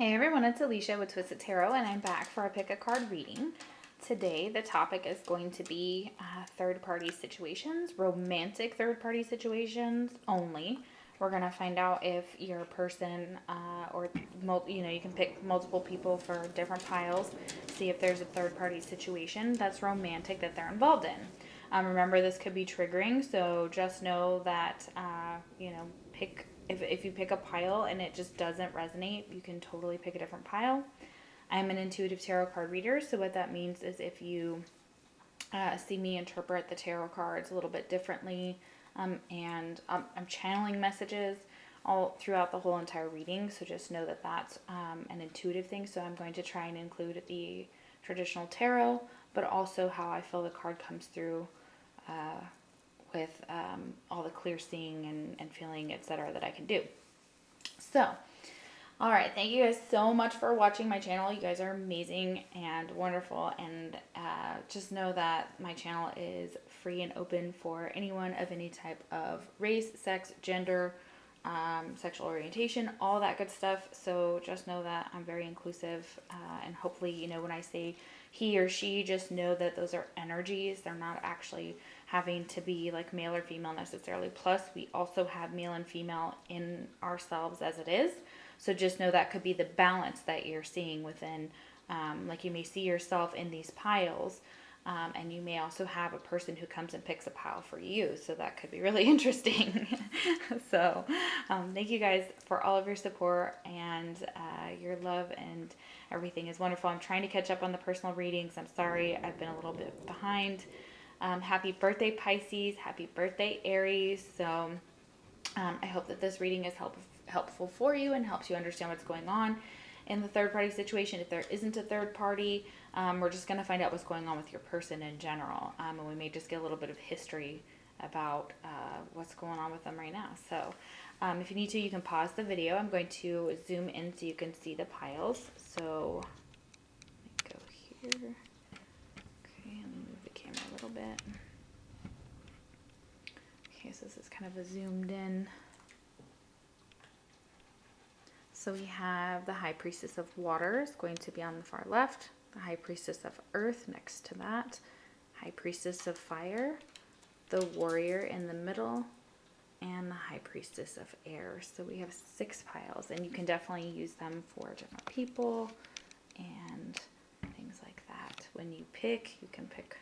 Hey everyone, it's Alicia with Twisted Tarot, and I'm back for a pick a card reading. Today, the topic is going to be third-party situations, romantic third-party situations only. We're going to find out if your person, you can pick multiple people for different piles, see if there's a third-party situation that's romantic that they're involved in. Remember, this could be triggering, so just know that, pick. If you pick a pile and it just doesn't resonate, you can totally pick a different pile. I'm an intuitive tarot card reader, so what that means is if you see me interpret the tarot cards a little bit differently, and I'm channeling messages all throughout the whole entire reading, so just know that that's an intuitive thing. So I'm going to try and include the traditional tarot, but also how I feel the card comes through with all the clear seeing and feeling, etc. that I can do. So, all right, thank you guys so much for watching my channel. You guys are amazing and wonderful, and just know that my channel is free and open for anyone of any type of race, sex, gender, sexual orientation, all that good stuff. So just know that I'm very inclusive, and hopefully, when I say he or she, just know that those are energies. They're not actually having to be like male or female necessarily. Plus, we also have male and female in ourselves as it is. So just know that could be the balance that you're seeing within, like you may see yourself in these piles, and you may also have a person who comes and picks a pile for you. So that could be really interesting. So thank you guys for all of your support and your love, and everything is wonderful. I'm trying to catch up on the personal readings. I'm sorry, I've been a little bit behind. Happy birthday, Pisces. Happy birthday, Aries. So I hope that this reading is helpful for you and helps you understand what's going on in the third party situation. If there isn't a third party, we're just going to find out what's going on with your person in general. And we may just get a little bit of history about what's going on with them right now. So if you need to, you can pause the video. I'm going to zoom in so you can see the piles. So let me go here. Okay, let me move the camera a little bit. Okay, so this is kind of a zoomed in. So we have the High Priestess of Water is going to be on the far left, the High Priestess of Earth next to that, High Priestess of Fire, the Warrior in the middle, and the High Priestess of Air. So we have 6 piles, and you can definitely use them for different people and things like that. When you pick, you can pick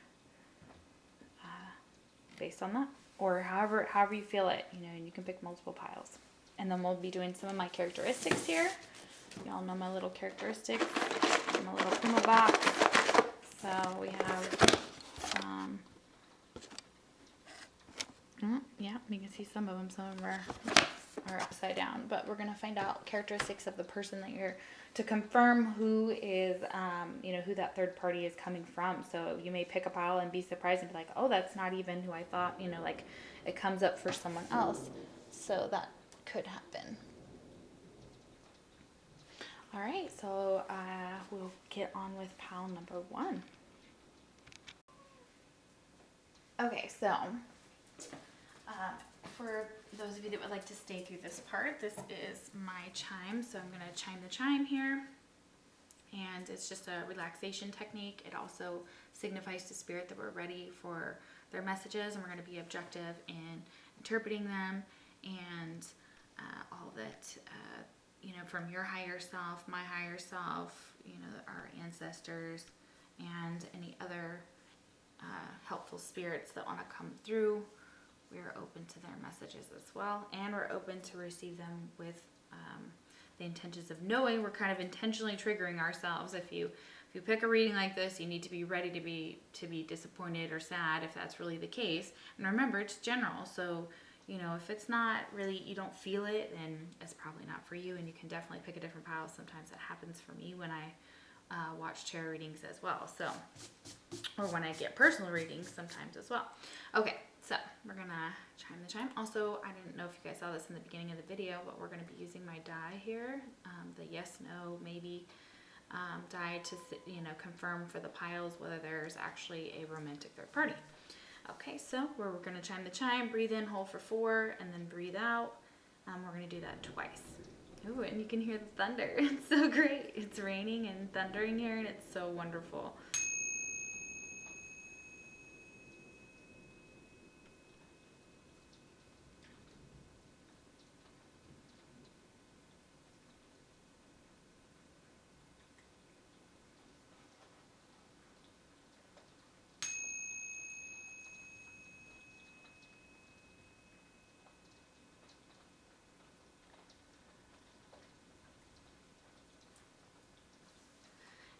based on that, or however you feel it, and you can pick multiple piles. And then we'll be doing some of my characteristics here. Y'all know my little characteristics. My little Puma box. So we have, yeah, you can see some of them. Some of them are upside down. But we're going to find out characteristics of the person that you're, to confirm who is, who that third party is coming from. So you may pick a pile and be surprised and be like, oh, that's not even who I thought, like it comes up for someone else. So that could happen. All right, so we'll get on with pile number 1. Okay, so for those of you that would like to stay through this part, this is my chime. So I'm going to chime the chime here, and it's just a relaxation technique. It also signifies to spirit that we're ready for their messages, and we're going to be objective in interpreting them, and all that, from your higher self, my higher self, our ancestors, and any other helpful spirits that want to come through. We're open to their messages as well, and we're open to receive them with the intentions of knowing we're kind of intentionally triggering ourselves. If you pick a reading like this, you need to be ready to be disappointed or sad if that's really the case. And remember, it's general, so if it's not really, you don't feel it, then it's probably not for you, and you can definitely pick a different pile. Sometimes that happens for me when I watch tarot readings as well, so, or when I get personal readings sometimes as well. Okay, so we're gonna chime the chime. Also, I didn't know if you guys saw this in the beginning of the video, but we're gonna be using my die here, the yes, no, maybe die to, confirm for the piles whether there's actually a romantic third party. Okay, so we're going to chime the chime, breathe in, hold for 4, and then breathe out. We're going to do that twice. Ooh, and you can hear the thunder. It's so great. It's raining and thundering here, and it's so wonderful.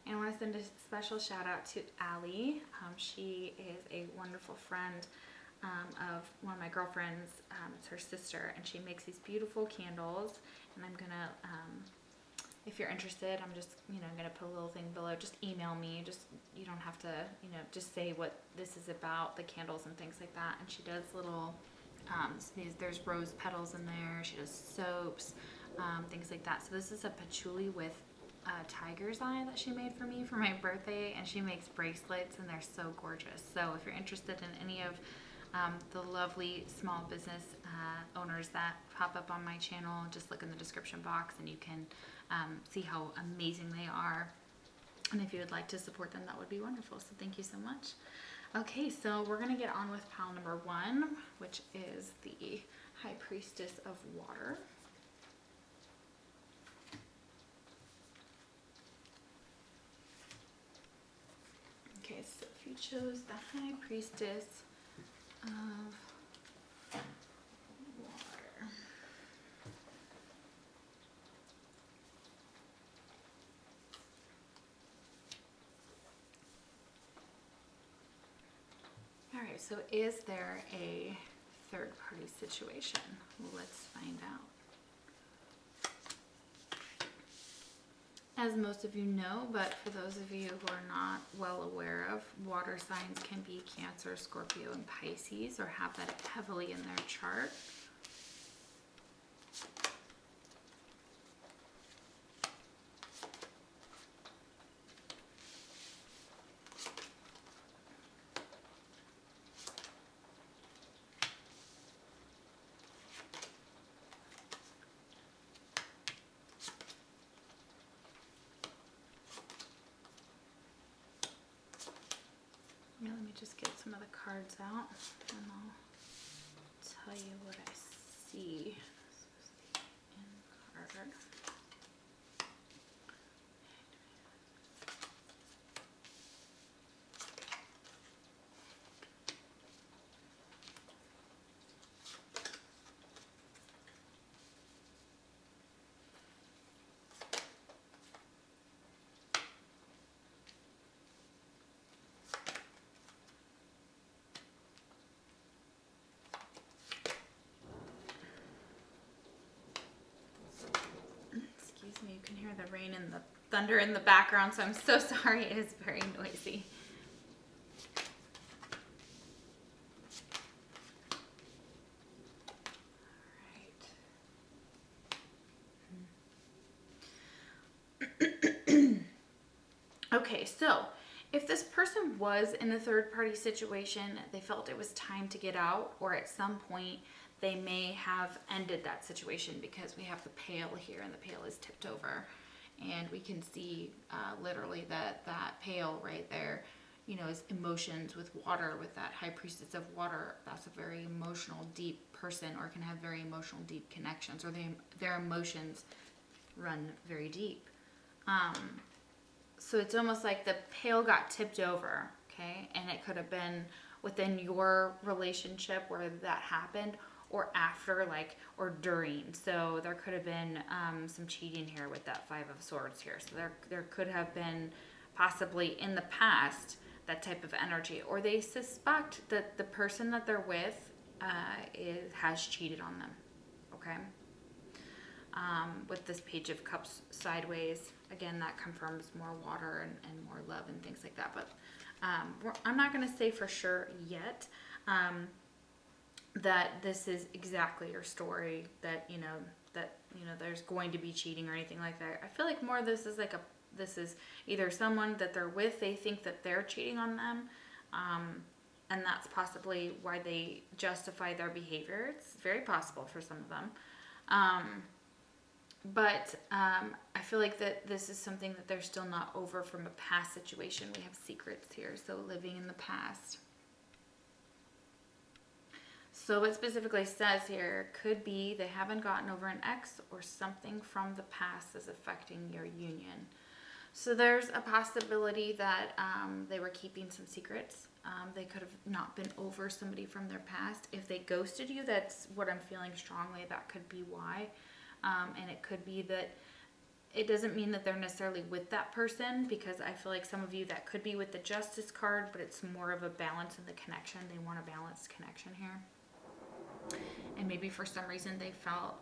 And I want to send a special shout out to Allie. She is a wonderful friend of one of my girlfriends. It's her sister, and she makes these beautiful candles. And I'm gonna, if you're interested, I'm just, gonna put a little thing below. Just email me. You don't have to, just say what this is about, the candles and things like that. And she does little, there's rose petals in there. She does soaps, things like that. So this is a patchouli with tiger's eye that she made for me for my birthday, and she makes bracelets, and they're so gorgeous. So if you're interested in any of the lovely small business owners that pop up on my channel, just look in the description box and you can see how amazing they are. And if you would like to support them, that would be wonderful. So thank you so much. Okay, so we're going to get on with pile number 1, which is the High Priestess of Water. Okay, so if you chose the High Priestess of Water. All right, so is there a third-party situation? Well, let's find out. As most of you know, but for those of you who are not well aware of, water signs can be Cancer, Scorpio, and Pisces, or have that heavily in their chart. Let me just get some of the cards out and I'll tell you what I see. This is the end card. You can hear the rain and the thunder in the background, so I'm so sorry. It is very noisy. All right. Okay, so if this person was in a third-party situation, they felt it was time to get out, or at some point they may have ended that situation, because we have the pail here and the pail is tipped over, and we can see literally that pail right there, is emotions with water, with that High Priestess of Water. That's a very emotional, deep person, or can have very emotional, deep connections, or their emotions run very deep. So it's almost like the pail got tipped over, okay? And it could have been within your relationship where that happened, or after, or during. So there could have been some cheating here with that Five of Swords here. So there could have been possibly in the past that type of energy, or they suspect that the person that they're with has cheated on them, okay? With this Page of Cups sideways, again, that confirms more water and more love and things like that. But I'm not going to say for sure yet that this is exactly your story, that there's going to be cheating or anything like that. I feel like more this is either someone that they're with, they think that they're cheating on them, and that's possibly why they justify their behavior. It's very possible for some of them. But I feel like that this is something that they're still not over from a past situation. We have secrets here, so living in the past. So what specifically says here could be they haven't gotten over an ex, or something from the past is affecting your union. So there's a possibility that they were keeping some secrets. They could have not been over somebody from their past. If they ghosted you, that's what I'm feeling strongly. That could be why. And it could be that it doesn't mean that they're necessarily with that person, because I feel like some of you that could be with the Justice card, but it's more of a balance in the connection. They want a balanced connection here. And maybe for some reason they felt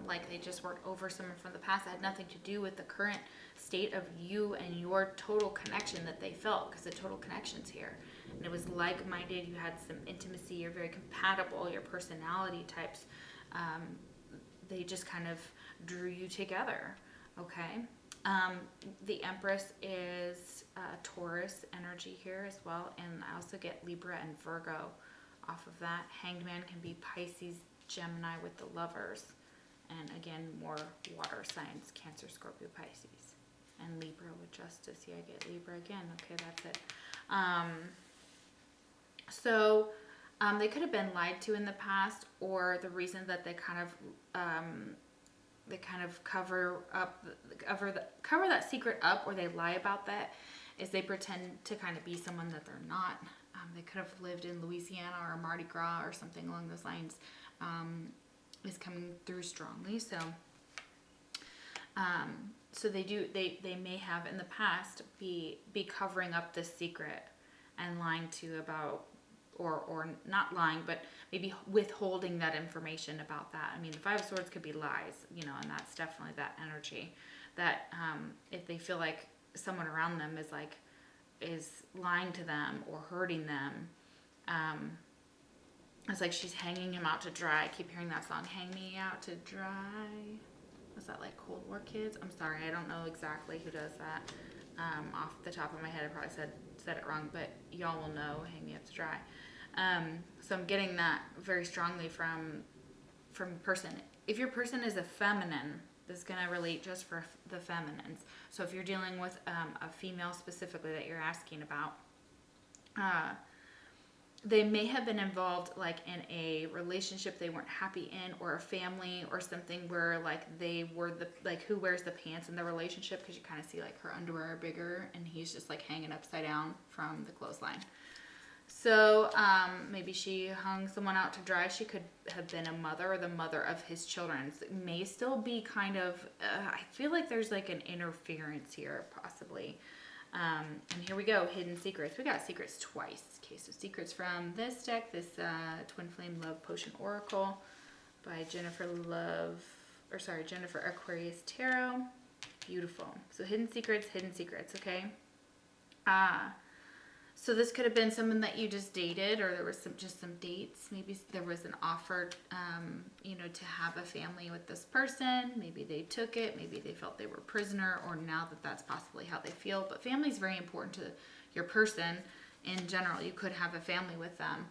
like they just weren't over someone from the past. It had nothing to do with the current state of you and your total connection that they felt, because the total connection's here. And it was like-minded. You had some intimacy. You're very compatible. Your personality types, they just kind of drew you together. Okay. The Empress is Taurus energy here as well. And I also get Libra and Virgo off of that. Hanged Man can be Pisces, Gemini with the Lovers. And again, more water signs, Cancer, Scorpio, Pisces. And Libra with Justice. Yeah, I get Libra again. Okay, that's it. So they could have been lied to in the past, or the reason that they kind of cover that secret up, or they lie about that, is they pretend to kind of be someone that they're not. They could have lived in Louisiana or Mardi Gras or something along those lines. Is coming through strongly. So they may have in the past be covering up this secret and lying to about, or not lying, but maybe withholding that information about that. I mean, the Five of Swords could be lies, and that's definitely that energy that if they feel like someone around them is lying to them or hurting them, it's like she's hanging him out to dry. I keep hearing that song, Hang Me Out to Dry. Was that like Cold War Kids? I'm sorry, I don't know exactly who does that. Off the top of my head, I probably said it wrong, but y'all will know, Hang Me Out to Dry. So I'm getting that very strongly from a person. If your person is a feminine, this is going to relate just for the feminines. So if you're dealing with a female specifically that you're asking about, they may have been involved like in a relationship they weren't happy in, or a family or something where like they were who wears the pants in the relationship, because you kind of see like her underwear are bigger and he's just like hanging upside down from the clothesline. So maybe she hung someone out to dry. She could have been a mother or the mother of his children. So it may still be kind of, I feel like there's like an interference here possibly. And here we go, Hidden Secrets. We got secrets twice. Okay, so secrets from this deck, this Twin Flame Love Potion Oracle by Jennifer Aquarius Tarot. Beautiful. So hidden secrets, okay? So this could have been someone that you just dated, or there was just some dates. Maybe there was an offer, to have a family with this person. Maybe they took it. Maybe they felt they were a prisoner, or now that's possibly how they feel. But family is very important to your person in general. You could have a family with them,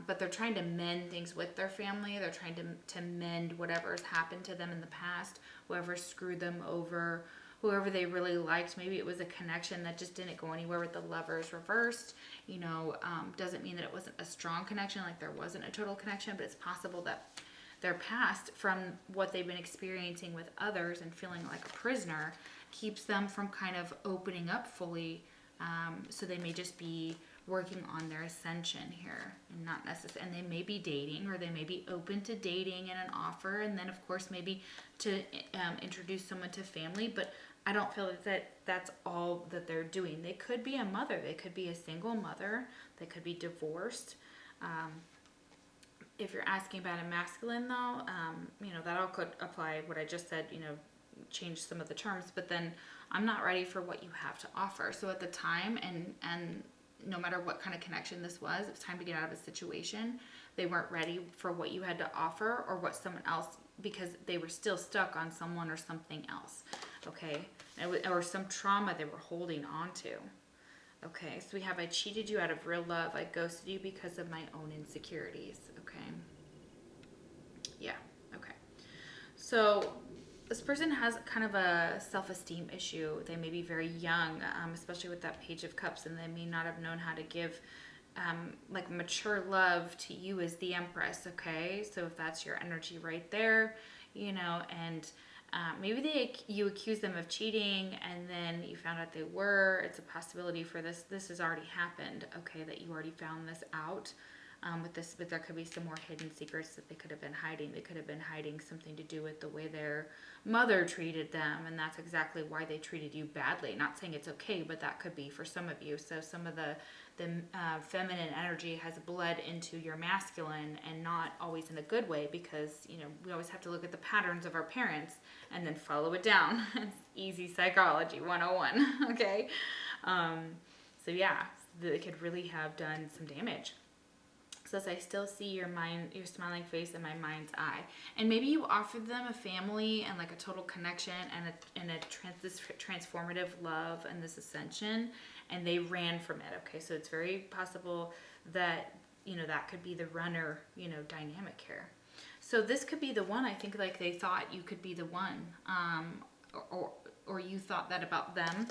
but they're trying to mend things with their family. They're trying to mend whatever's happened to them in the past, whoever screwed them over, whoever they really liked. Maybe it was a connection that just didn't go anywhere with the Lovers reversed. Doesn't mean that it wasn't a strong connection, like there wasn't a total connection, but it's possible that their past, from what they've been experiencing with others and feeling like a prisoner, keeps them from kind of opening up fully. So they may just be working on their ascension here, and not necessarily, and they may be dating, or they may be open to dating and an offer, and then of course maybe to introduce someone to family. But I don't feel that that's all that they're doing. They could be a mother. They could be a single mother. They could be divorced. If you're asking about a masculine, though, that all could apply what I just said, change some of the terms, but then I'm not ready for what you have to offer. So at the time, and no matter what kind of connection this was, it was time to get out of a situation. They weren't ready for what you had to offer, or what someone else, because they were still stuck on someone or something else, okay? Or some trauma they were holding on to. Okay, so we have, I cheated you out of real love. I ghosted you because of my own insecurities, okay? Yeah, okay. So this person has kind of a self-esteem issue. They may be very young, especially with that Page of Cups, and they may not have known how to give like mature love to you as the Empress, okay? So if that's your energy right there, you know, and maybe you accuse them of cheating and then you found out they were. It's a possibility for this has already happened, okay, that you already found this out. With this, but there could be some more hidden secrets that they could have been hiding. They could have been hiding something to do with the way their mother treated them, and that's exactly why they treated you badly. Not saying it's okay, but that could be for some of you. So some of the feminine energy has bled into your masculine, and not always in a good way, because you know we always have to look at the patterns of our parents and then follow it down. It's easy psychology 101. Okay, so yeah, it could really have done some damage. Says, I still see your smiling face in my mind's eye. And maybe you offered them a family and like a total connection and this transformative love and this ascension, and they ran from it. Okay, so it's very possible that, you know, that could be the runner, you know, dynamic here. So this could be the one. I think like they thought you could be the one, or you thought that about them.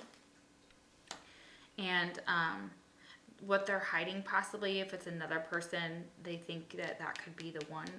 And what they're hiding, possibly if it's another person, they think that could be the one,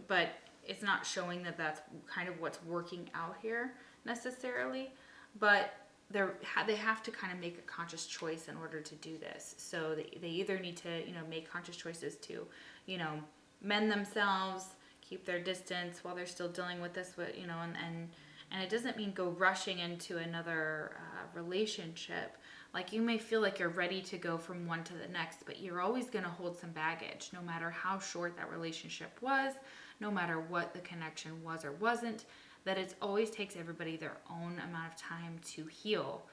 but it's not showing that that's kind of what's working out here necessarily. But they have to kind of make a conscious choice in order to do this. So they either need to, you know, make conscious choices to, you know, mend themselves, keep their distance while they're still dealing with this, you know, and it doesn't mean go rushing into another relationship. Like you may feel like you're ready to go from one to the next, but you're always going to hold some baggage, no matter how short that relationship was, no matter what the connection was or wasn't, that it always takes everybody their own amount of time to heal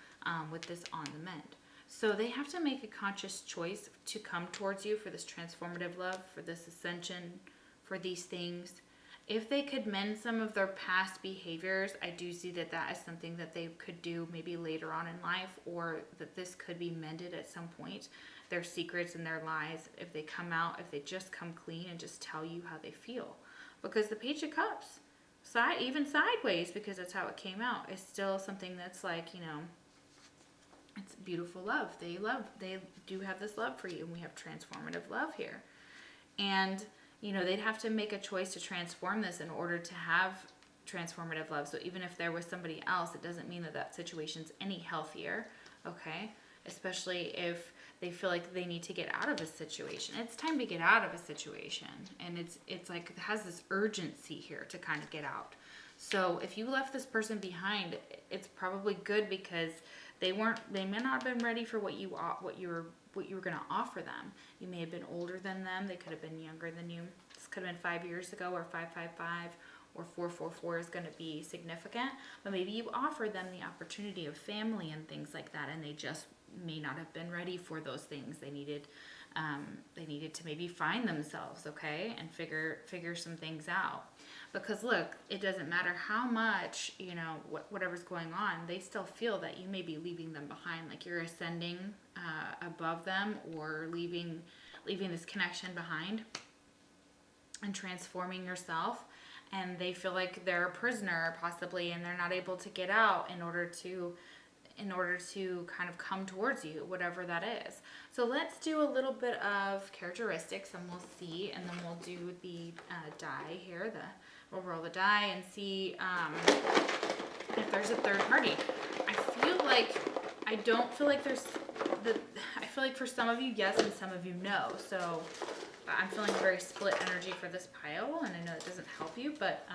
with this on the mend. So they have to make a conscious choice to come towards you for this transformative love, for this ascension, for these things. If they could mend some of their past behaviors, I do see that is something that they could do maybe later on in life, or that this could be mended at some point. Their secrets and their lies, if they come out, if they just come clean and just tell you how they feel. Because the Page of Cups, even sideways, because that's how it came out, is still something that's like, you know, it's beautiful love. They do have this love for you, and we have transformative love here. And you know, they'd have to make a choice to transform this in order to have transformative love. So even if there was somebody else, it doesn't mean that situation's any healthier, okay? Especially if they feel like they need to get out of a situation. It's time to get out of a situation. And it's like it has this urgency here to kind of get out. So if you left this person behind, it's probably good, because they may not have been ready for what you were going to offer them. You may have been older than them. They could have been younger than you. This could have been 5 years ago, or 555, or 444 is going to be significant. But maybe you offered them the opportunity of family and things like that, and they just may not have been ready for those things. They needed to maybe find themselves, okay, and figure some things out. Because look, it doesn't matter how much, you know, whatever's going on, they still feel that you may be leaving them behind, like you're ascending above them, or leaving this connection behind and transforming yourself. And they feel like they're a prisoner possibly, and they're not able to get out in order to kind of come towards you, whatever that is. So let's do a little bit of characteristics, and we'll see, and then we'll do the die here. We'll roll the die and see if there's a third party. I don't feel like there's I feel like for some of you, yes, and some of you, no. So I'm feeling very split energy for this pile, and I know it doesn't help you, but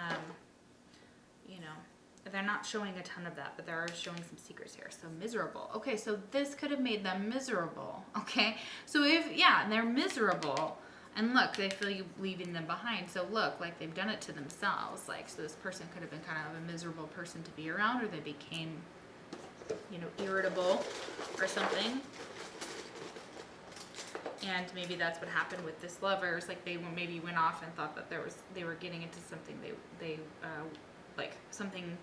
you know, they're not showing a ton of that, but they're showing some secrets here. So miserable. Okay, so this could have made them miserable. Okay, so they're miserable. And look, they feel you leaving them behind. So look, like they've done it to themselves. Like, so this person could have been kind of a miserable person to be around, or they became, you know, irritable or something. And maybe that's what happened with this lovers. Like they maybe went off and thought that they were getting into something they like something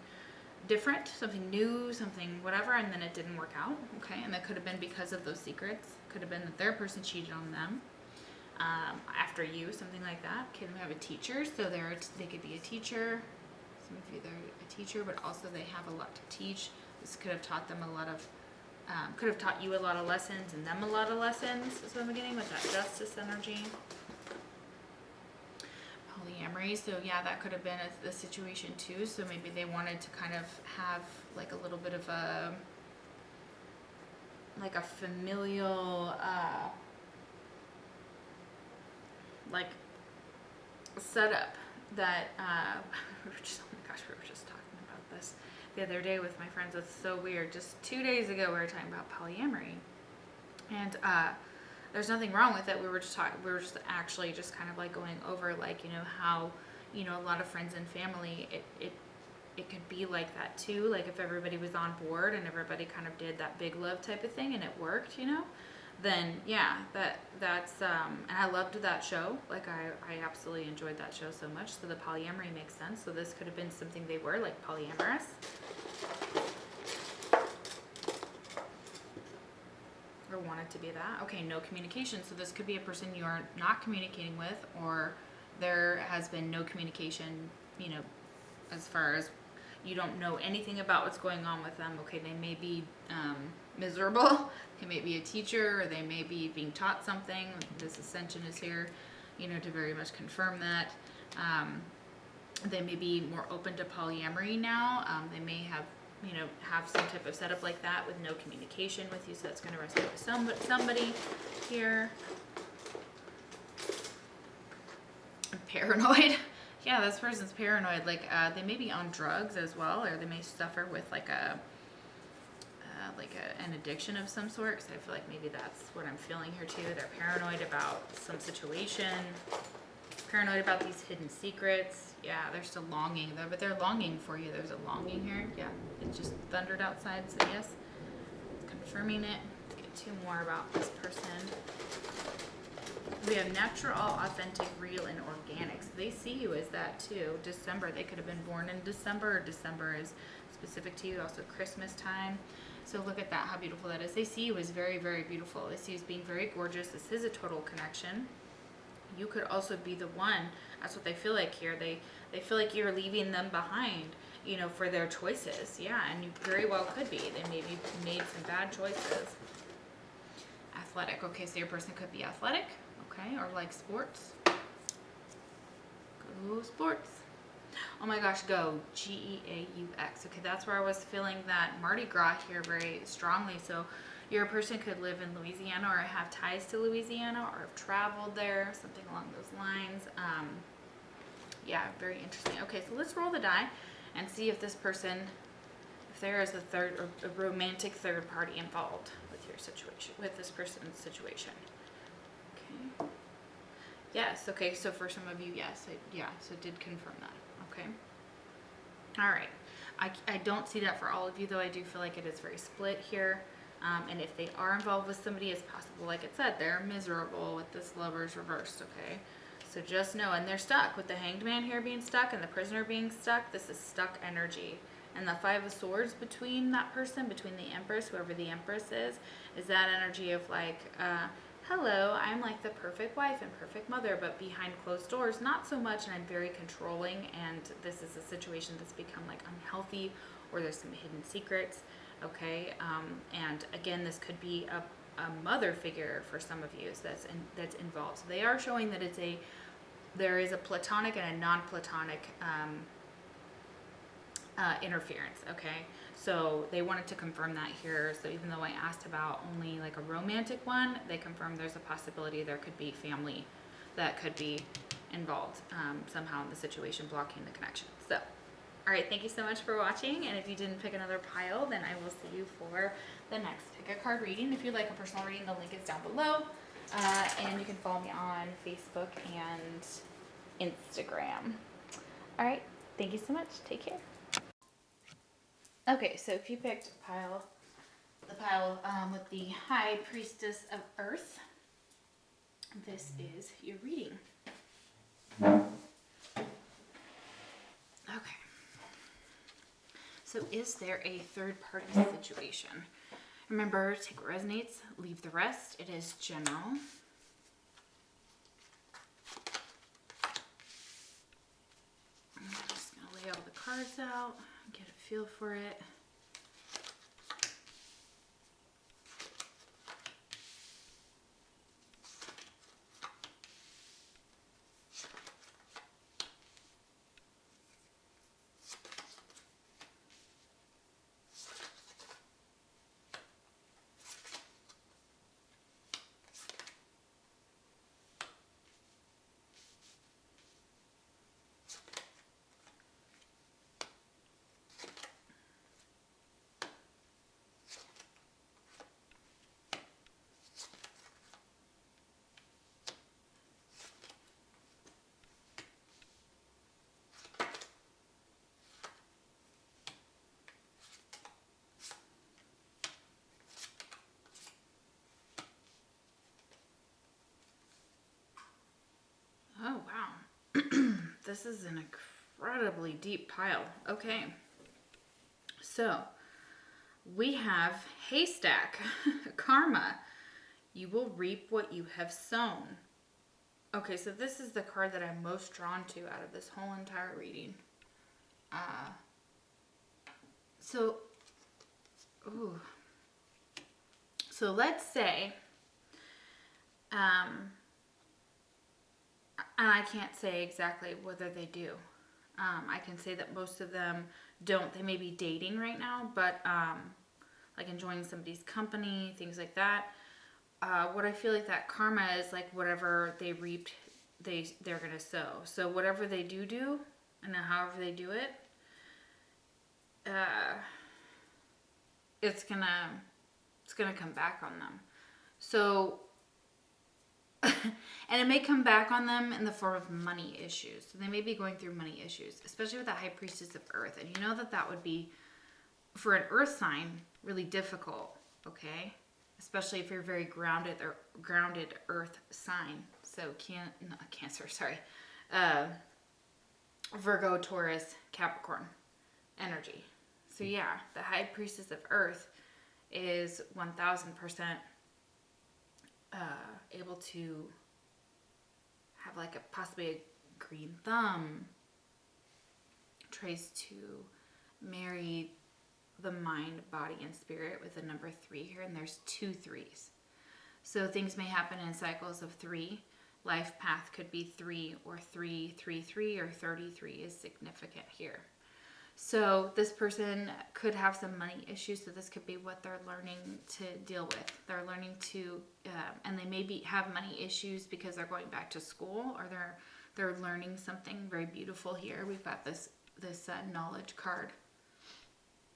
different, something new, something whatever, and then it didn't work out. Okay, and that could have been because of those secrets. Could have been that their person cheated on them. After you, something like that. Okay, then we have a teacher, so they could be a teacher, Some of you, they're a teacher, but also they have a lot to teach. This could have taught them a lot of, could have taught you a lot of lessons and them a lot of lessons, is what I'm getting with that justice energy. Polyamory, so yeah, that could have been a situation too. So maybe they wanted to kind of have like a little bit of a, like a familial, like setup that, we were just, oh my gosh, we were just talking about this the other day with my friends. It's so weird. Just 2 days ago, we were talking about polyamory, and there's nothing wrong with it. We were just talking. We were just actually just kind of like going over, like, you know, how, you know, a lot of friends and family, it could be like that too. Like if everybody was on board and everybody kind of did that big love type of thing and it worked, you know, then yeah, that's and I loved that show. Like I absolutely enjoyed that show so much. So the polyamory makes sense. So this could have been something they were, like, polyamorous. Or wanted to be that. Okay, no communication. So this could be a person you are not communicating with, or there has been no communication, you know, as far as you don't know anything about what's going on with them. Okay, they may be miserable. They may be a teacher, or they may be being taught something. This ascension is here, you know, to very much confirm that. They may be more open to polyamory now. They may have, you know, have some type of setup like that with no communication with you. So that's going to resonate with somebody here. Paranoid. Yeah, this person's paranoid. Like they may be on drugs as well, or they may suffer with like an addiction of some sort. Because I feel like maybe that's what I'm feeling here too. They're paranoid about some situation, paranoid about these hidden secrets. Yeah, they're still longing though, but they're longing for you. There's a longing here. Yeah, it just thundered outside, so yes, it's confirming it. Let's get 2 more about this person. We have natural, authentic, real, and organic. So they see you as that too. December, they could have been born in December, or December is specific to you. Also Christmas time. So look at that, how beautiful that is. They see you as very, very beautiful. They see you as being very gorgeous. This is a total connection. You could also be the one. That's what they feel like here. They feel like you're leaving them behind, you know, for their choices. Yeah, and you very well could be. They maybe made some bad choices. Athletic. Okay, so your person could be athletic. Okay, or like sports. Go sports. Oh my gosh, go. G-E-A-U-X. Okay, that's where I was feeling that Mardi Gras here very strongly. So your person could live in Louisiana or have ties to Louisiana or have traveled there, something along those lines. Yeah, very interesting. Okay, so let's roll the die and see if this person, if there is a romantic third party involved with your situation, with this person's situation. Okay. Yes. Okay. So for some of you, yes. So it did confirm that. Okay. All right. I don't see that for all of you, though. I do feel like it is very split here. And if they are involved with somebody, it's possible, like it said, they're miserable with this Lover's reversed. Okay. So just know, and they're stuck with the Hanged Man here being stuck and the Prisoner being stuck. This is stuck energy. And the 5 of Swords between that person, between the Empress, whoever the Empress is that energy of like, hello, I'm like the perfect wife and perfect mother, but behind closed doors, not so much, and I'm very controlling, and this is a situation that's become like unhealthy, or there's some hidden secrets, okay? And again, this could be a mother figure for some of you, so that's involved. So they are showing that there is a platonic and a non-platonic interference, okay? So they wanted to confirm that here. So even though I asked about only like a romantic one, they confirmed there's a possibility there could be family that could be involved somehow in the situation, blocking the connection. So, all right, thank you so much for watching. And if you didn't pick another pile, then I will see you for the next pick a card reading. If you'd like a personal reading, the link is down below. And you can follow me on Facebook and Instagram. All right, thank you so much. Take care. Okay, so if you picked the pile with the High Priestess of Earth, this is your reading. Okay. So is there a third party situation? Remember, take what resonates, leave the rest. It is general. I'm just going to lay all the cards out, get a feel for it. Oh, wow. This is an incredibly deep pile. Okay. So, we have haystack, karma. You will reap what you have sown. Okay, so this is the card that I'm most drawn to out of this whole entire reading. So let's say, and I can't say exactly whether they do. I can say that most of them don't. They may be dating right now, but like enjoying somebody's company, things like that. What I feel like that karma is like whatever they reaped, they're gonna sow. So whatever they do, and however they do it, it's gonna come back on them. So. And it may come back on them in the form of money issues. So they may be going through money issues, especially with the High Priestess of Earth. And you know that would be, for an Earth sign, really difficult, okay? Especially if you're very grounded Earth sign. So not Cancer, sorry. Virgo, Taurus, Capricorn energy. So yeah, the High Priestess of Earth is 1000% able to have like possibly a green thumb, tries to marry the mind, body, and spirit with the number 3 here, and there's 2 3s. So things may happen in cycles of 3. Life path could be 3 or 3, 3, 3, or 33 is significant here. So this person could have some money issues, so this could be what they're learning to deal with. They're learning to, and they may have money issues because they're going back to school, or they're learning something very beautiful here. We've got this knowledge card.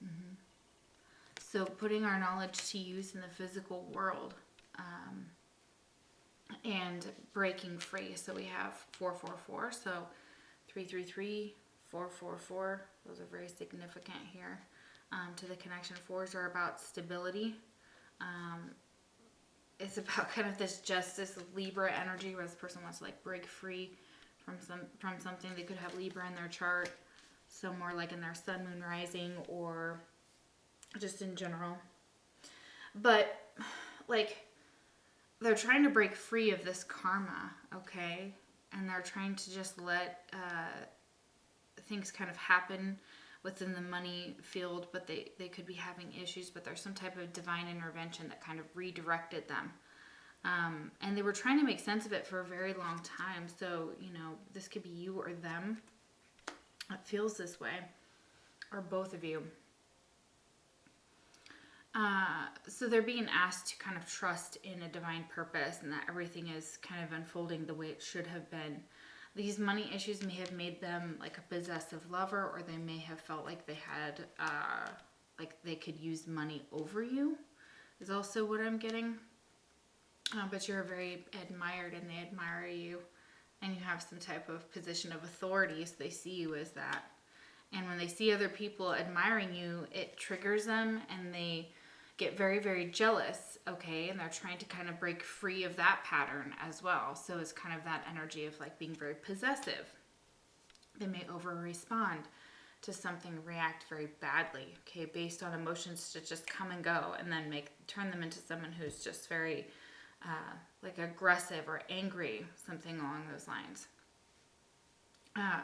Mm-hmm. So putting our knowledge to use in the physical world, and breaking free. So we have 444, so 333. 444, those are very significant here. To the connection, 4s are about stability. It's about kind of this justice, Libra energy, where this person wants to like break free from something. They could have Libra in their chart, so more like in their sun, moon, rising, or just in general. But like they're trying to break free of this karma, okay? And they're trying to just let things kind of happen within the money field, but they could be having issues, but there's some type of divine intervention that kind of redirected them. And they were trying to make sense of it for a very long time. So, you know, this could be you or them. It feels this way, or both of you. So they're being asked to kind of trust in a divine purpose, and that everything is kind of unfolding the way it should have been. These money issues may have made them like a possessive lover, or they may have felt like they had, like they could use money over you, is also what I'm getting. But you're very admired, and they admire you, and you have some type of position of authority, so they see you as that. And when they see other people admiring you, it triggers them, and they get very, very jealous, okay? And they're trying to kind of break free of that pattern as well. So it's kind of that energy of like being very possessive. They may over-respond to something, react very badly, okay? Based on emotions to just come and go, and then turn them into someone who's just very like aggressive or angry, something along those lines. I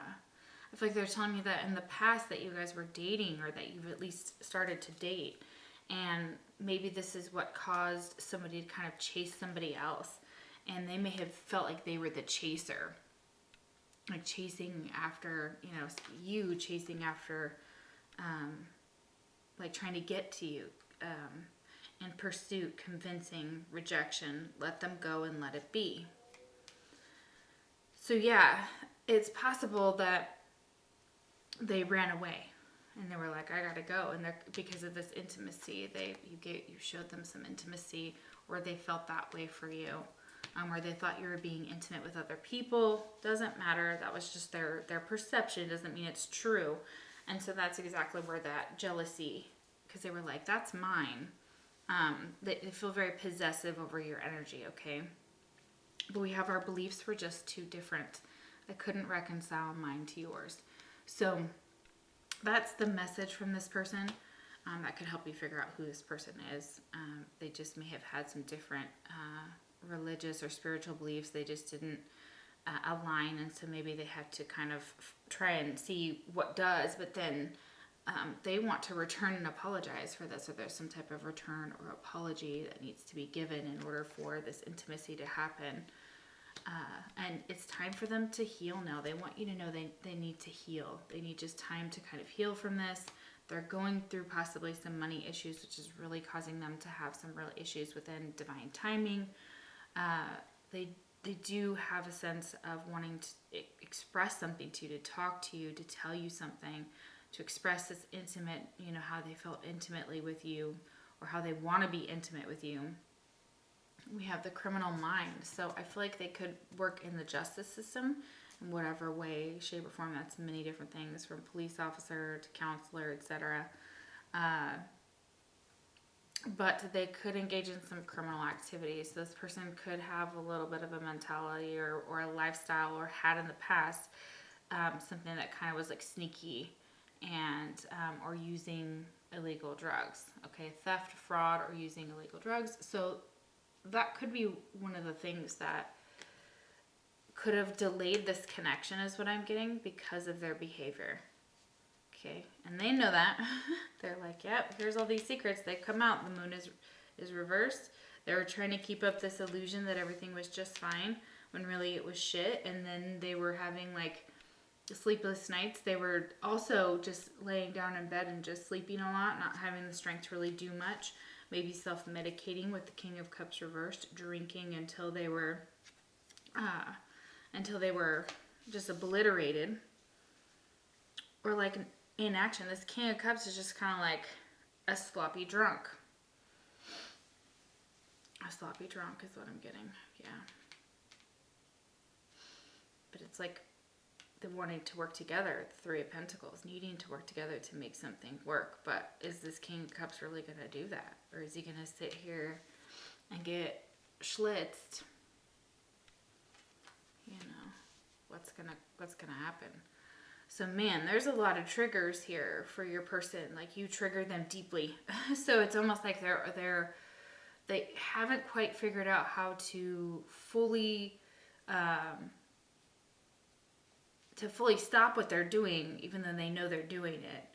I feel like they're telling me that in the past that you guys were dating, or that you've at least started to date. And maybe this is what caused somebody to kind of chase somebody else. And they may have felt like they were the chaser. Like chasing after, you chasing after, like trying to get to you. In pursuit, convincing, rejection, let them go and let it be. So yeah, it's possible that they ran away and they were like, I gotta go. And because of this intimacy, you showed them some intimacy, or they felt that way for you, or they thought you were being intimate with other people. Doesn't matter. That was just their perception. Doesn't mean it's true. And so that's exactly where that jealousy, because they were like, that's mine. They feel very possessive over your energy, okay? But we have our beliefs were just too different. I couldn't reconcile mine to yours. So that's the message from this person. That could help you figure out who this person is. They just may have had some different religious or spiritual beliefs. They just didn't align, and so maybe they had to kind of try and see what does, but then they want to return and apologize for this, or there's some type of return or apology that needs to be given in order for this intimacy to happen. And it's time for them to heal now. They want you to know they need to heal. They need just time to kind of heal from this. They're going through possibly some money issues, which is really causing them to have some real issues within divine timing. They do have a sense of wanting to express something to you, to talk to you, to tell you something, to express this intimate, how they felt intimately with you, or how they want to be intimate with you. We have the criminal mind. So I feel like they could work in the justice system in whatever way, shape, or form. That's many different things, from police officer to counselor, etc. But they could engage in some criminal activities. So this person could have a little bit of a mentality or a lifestyle, or had in the past something that kind of was like sneaky, and or using illegal drugs. Okay, theft, fraud, or using illegal drugs. So that could be one of the things that could have delayed this connection, is what I'm getting, because of their behavior. Okay, and they know that. They're like, yep, here's all these secrets. They come out. The moon is reversed. They were trying to keep up this illusion that everything was just fine, when really it was shit. And then they were having like sleepless nights. They were also just laying down in bed and just sleeping a lot, not having the strength to really do much. Maybe self-medicating with the King of Cups reversed, drinking until they were just obliterated. Or like inaction. This King of Cups is just kind of like a sloppy drunk. A sloppy drunk is what I'm getting. Yeah. But it's like they're wanting to work together. The Three of Pentacles, needing to work together to make something work. But is this King of Cups really going to do that? Or is he going to sit here and get schlitzed? What's gonna happen? So man, there's a lot of triggers here for your person. Like, you trigger them deeply. So it's almost like they haven't quite figured out how to fully stop what they're doing, even though they know they're doing it,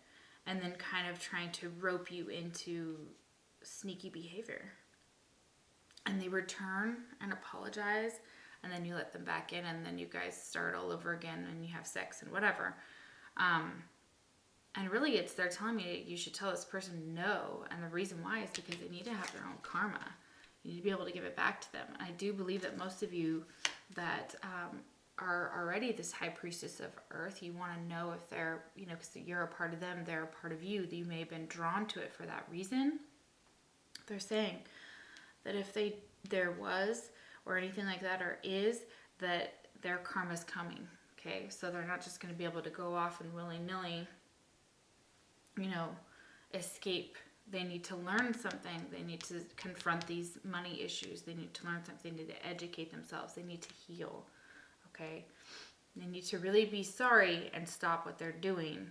and then kind of trying to rope you into sneaky behavior. And they return and apologize, and then you let them back in, and then you guys start all over again, and you have sex and whatever. And really, they're telling me you should tell this person no, and the reason why is because they need to have their own karma. You need to be able to give it back to them. And I do believe that most of you that are already this high priestess of earth, you want to know if they're, because you're a part of them, they're a part of you, that you may have been drawn to it for that reason. They're saying that if there was, or anything like that, or is, that their karma's coming. Okay, so they're not just going to be able to go off and willy-nilly, escape. They need to learn something. They need to confront these money issues. They need to learn something. They need to educate themselves. They need to heal. Okay, they need to really be sorry and stop what they're doing.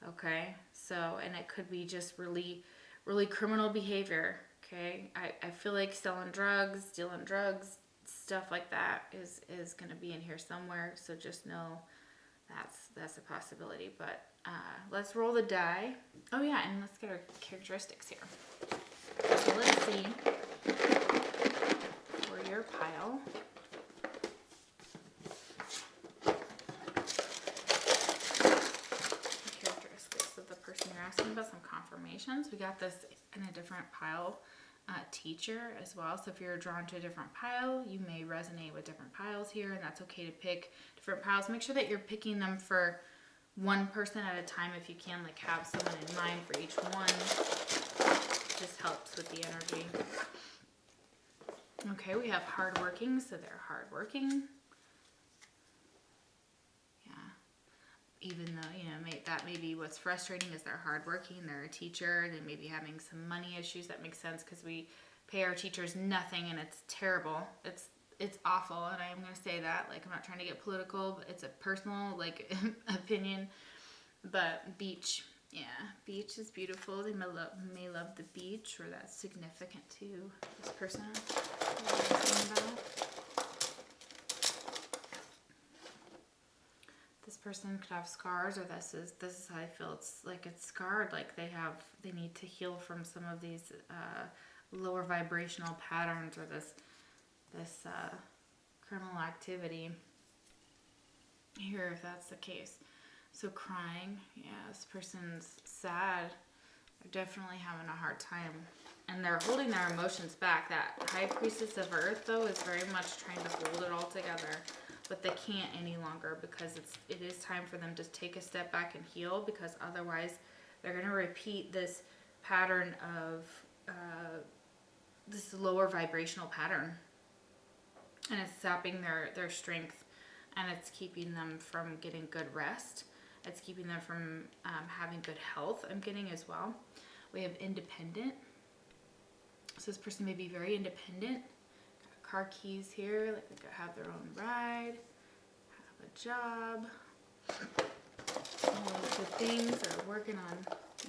Okay, so, and it could be just really, really criminal behavior. Okay, I feel like selling drugs, dealing drugs, stuff like that is going to be in here somewhere. So just know that's a possibility. But let's roll the die. Oh yeah, and let's get our characteristics here. So let's see for your pile. The characteristics of the person you're asking about, some confirmations. We got this in a different pile. Teacher as well. So if you're drawn to a different pile, you may resonate with different piles here, and that's okay to pick different piles. Make sure that you're picking them for one person at a time if you can, like have someone in mind for each one. Just helps with the energy. Okay, we have hardworking, so they're hardworking. Even though, you know, that may be what's frustrating is they're hardworking, they're a teacher, they may be having some money issues. That makes sense because we pay our teachers nothing and it's terrible. It's awful, and I'm going to say that. Like, I'm not trying to get political, but it's a personal, like, opinion. But beach, yeah, beach is beautiful. They may love the beach, or that's significant to this person. This person could have scars, or this is how I feel. It's like it's scarred, like they need to heal from some of these lower vibrational patterns, or this criminal activity here, if that's the case. So crying, yeah, this person's sad. They're definitely having a hard time, and they're holding their emotions back. That High Priestess of Earth, though, is very much trying to hold it all together. But they can't any longer, because it is time for them to take a step back and heal, because otherwise they're going to repeat this pattern of this lower vibrational pattern, and it's sapping their strength, and it's keeping them from getting good rest. It's keeping them from having good health, I'm getting as well. We have independent. So this person may be very independent. Car keys here, like they could have their own ride, have a job, all the things, or working on,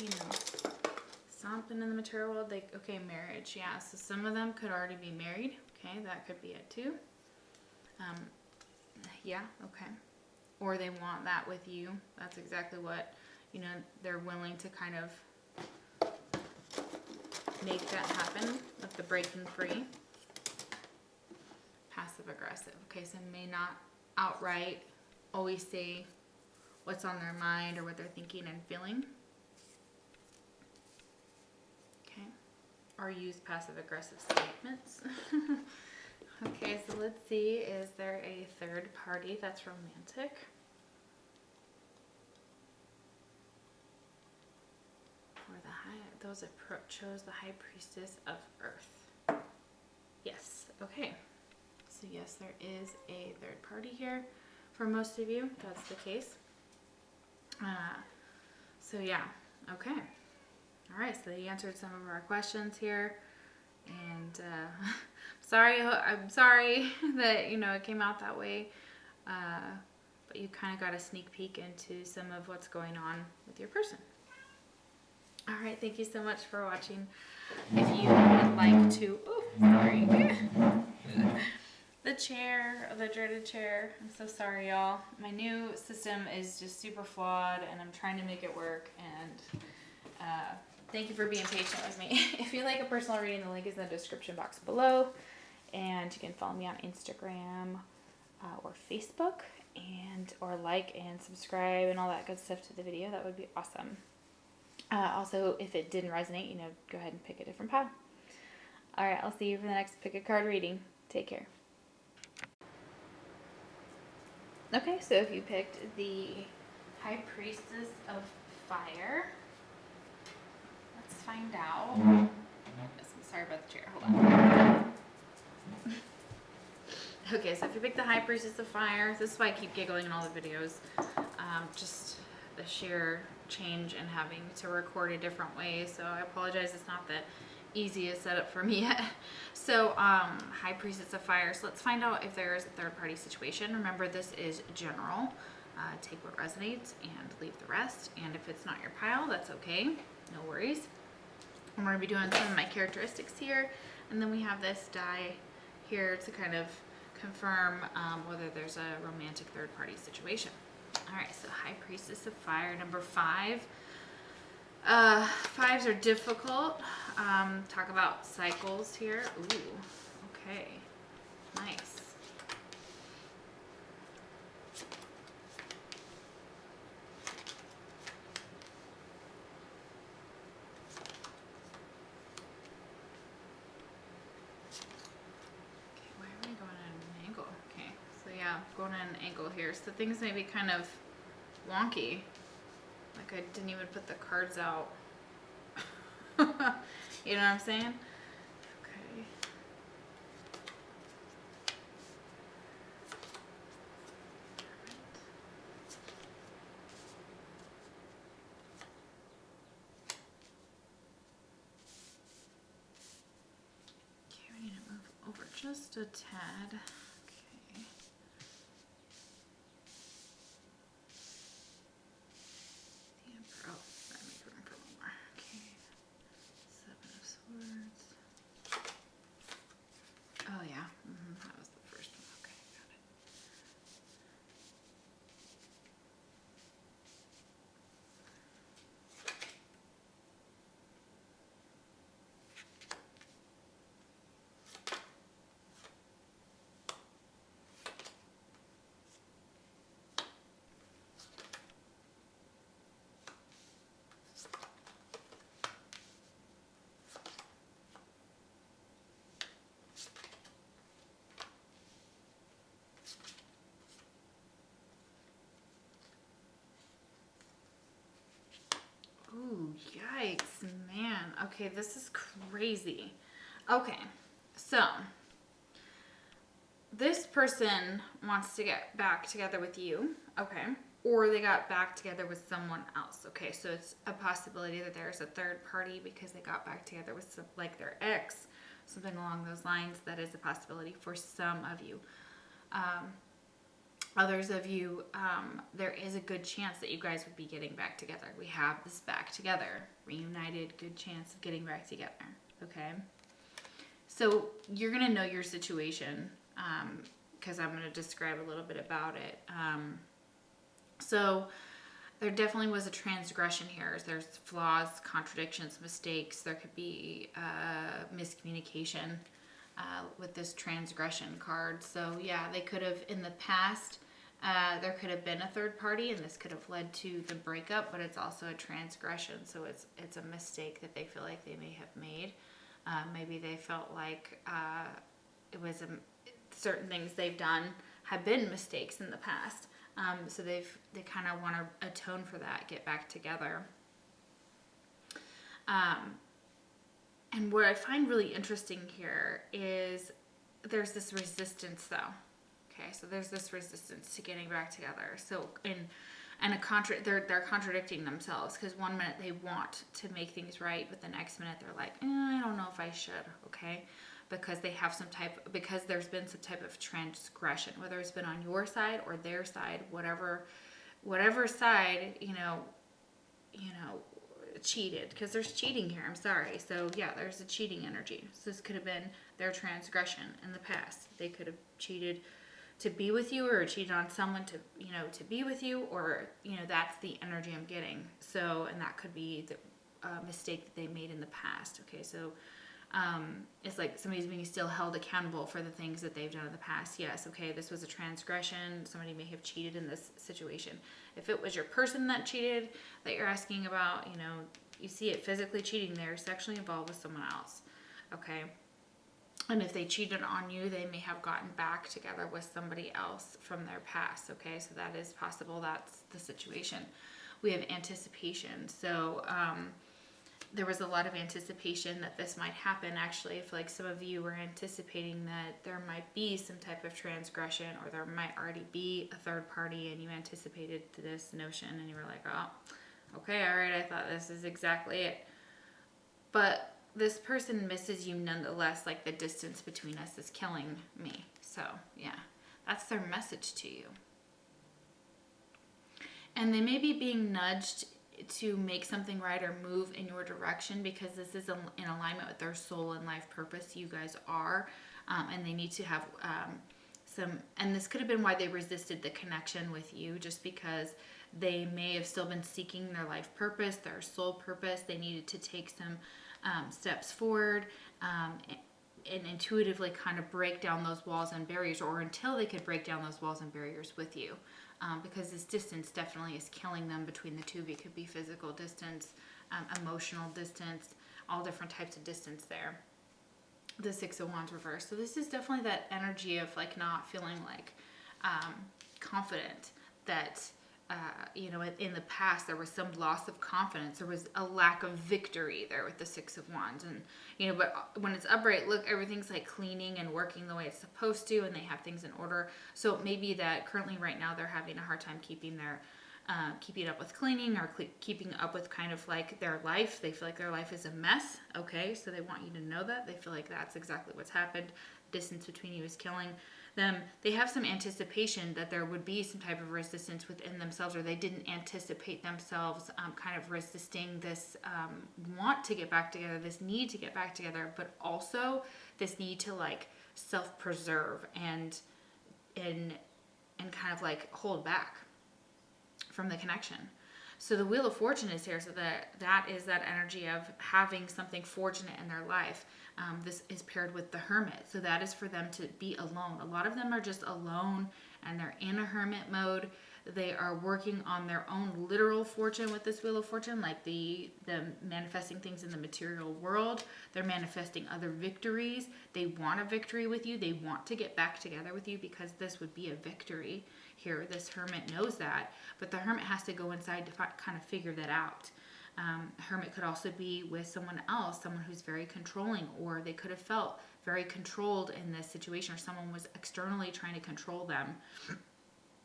you know, something in the material world. Like, okay, marriage, yeah. So some of them could already be married. Okay, that could be it too. Yeah, okay. Or they want that with you. That's exactly what, you know, they're willing to kind of make that happen with the breaking free. Passive aggressive. Okay, so may not outright always say what's on their mind or what they're thinking and feeling. Okay, or use passive aggressive statements. Okay, so let's see, is there a third party that's romantic? Or those chose the High Priestess of Earth. Yes, okay. So yes, there is a third party here for most of you. That's the case. So yeah, okay. All right, so they answered some of our questions here, and I'm sorry that, you know, it came out that way, but you kind of got a sneak peek into some of what's going on with your person. All right, thank you so much for watching. If you would like to, oh, sorry. The dreaded chair. I'm so sorry, y'all. My new system is just super flawed, and I'm trying to make it work, and thank you for being patient with me. If you like a personal reading, the link is in the description box below, and you can follow me on Instagram or Facebook, or like and subscribe and all that good stuff to the video. That would be awesome. Also, if it didn't resonate, you know, go ahead and pick a different pile. All right, I'll see you for the next pick a card reading. Take care. Okay, so if you picked the High Priestess of Fire, let's find out. Sorry about the chair, hold on. Okay, so if you pick the High Priestess of Fire, this is why I keep giggling in all the videos. Just the sheer change in having to record a different way, so I apologize, it's not the easiest setup for me yet. So High Priestess of Fire, so let's find out if there's a third party situation. Remember, this is general. Take what resonates and leave the rest, and if it's not your pile, that's okay, no worries. I'm going to be doing some of my characteristics here, and then we have this die here to kind of confirm whether there's a romantic third party situation. All right, so High Priestess of Fire, number 5. Fives are difficult. Talk about cycles here. Ooh, okay, nice. Going at an angle here, so things may be kind of wonky. Like I didn't even put the cards out. You know what I'm saying? Okay. Okay, we need to move over just a tad. Oh yeah, that was the first one. Okay, got it. Ooh, yikes, man. Okay, this is crazy. Okay, so this person wants to get back together with you, okay, or they got back together with someone else, okay, so it's a possibility that there's a third party because they got back together with some, like their ex, something along those lines. That is a possibility for some of you. Others of you, there is a good chance that you guys would be getting back together. We have this back together, reunited, good chance of getting back together, okay? So you're going to know your situation because I'm going to describe a little bit about it. So there definitely was a transgression here. There's flaws, contradictions, mistakes. There could be miscommunication with this transgression card. So yeah, they could have in the past, there could have been a third party and this could have led to the breakup, but it's also a transgression. So it's a mistake that they feel like they may have made. Maybe they felt like it was certain things they've done have been mistakes in the past. So they kind of want to atone for that, get back together. And what I find really interesting here is there's this resistance though. Okay, so there's this resistance to getting back together. So they're contradicting themselves because one minute they want to make things right, but the next minute they're like, I don't know if I should, okay? Because there's been some type of transgression, whether it's been on your side or their side, whatever side, cheated, because there's cheating here. I'm sorry. So yeah, there's a cheating energy. So this could have been their transgression in the past. They could have cheated to be with you or cheated on someone to be with you, or, that's the energy I'm getting. So, and that could be the mistake that they made in the past. Okay. So, it's like somebody's being still held accountable for the things that they've done in the past. Yes, okay, this was a transgression. Somebody may have cheated in this situation. If it was your person that cheated that you're asking about, you see it physically cheating, they're sexually involved with someone else, okay? And if they cheated on you, they may have gotten back together with somebody else from their past, okay? So that is possible. That's the situation. We have anticipation. So, there was a lot of anticipation that this might happen. Actually, if like some of you were anticipating that there might be some type of transgression or there might already be a third party and you anticipated this notion and you were like, oh, okay, all right, I thought this is exactly it. But this person misses you nonetheless, like the distance between us is killing me. So yeah, that's their message to you. And they may be being nudged to make something right or move in your direction because this is in alignment with their soul and life purpose. You guys are, and they need to have and this could have been why they resisted the connection with you, just because they may have still been seeking their life purpose, their soul purpose. They needed to take some steps forward, and intuitively kind of break down those walls and barriers, or until they could break down those walls and barriers with you. Because this distance definitely is killing them between the two of you. It could be physical distance, emotional distance, all different types of distance there. The Six of Wands reversed. So this is definitely that energy of like not feeling like confident, that in the past there was some loss of confidence. There was a lack of victory there with the Six of Wands. And, but when it's upright, look, everything's like cleaning and working the way it's supposed to, and they have things in order. So it may be that currently right now they're having a hard time keeping up with cleaning, or keeping up with kind of like their life. They feel like their life is a mess. Okay, so they want you to know that. They feel like that's exactly what's happened. Distance between you is killing them. They have some anticipation that there would be some type of resistance within themselves, or they didn't anticipate themselves kind of resisting this want to get back together, this need to get back together, but also this need to like self-preserve and kind of like hold back from the connection. So the Wheel of Fortune is here, so that is that energy of having something fortunate in their life. This is paired with the Hermit, so that is for them to be alone. A lot of them are just alone, and they're in a hermit mode. They are working on their own literal fortune with this Wheel of Fortune, like the manifesting things in the material world. They're manifesting other victories. They want a victory with you. They want to get back together with you, because this would be a victory here. This Hermit knows that, but the Hermit has to go inside to kind of figure that out. Hermit could also be with someone else, someone who's very controlling, or they could have felt very controlled in this situation, or someone was externally trying to control them,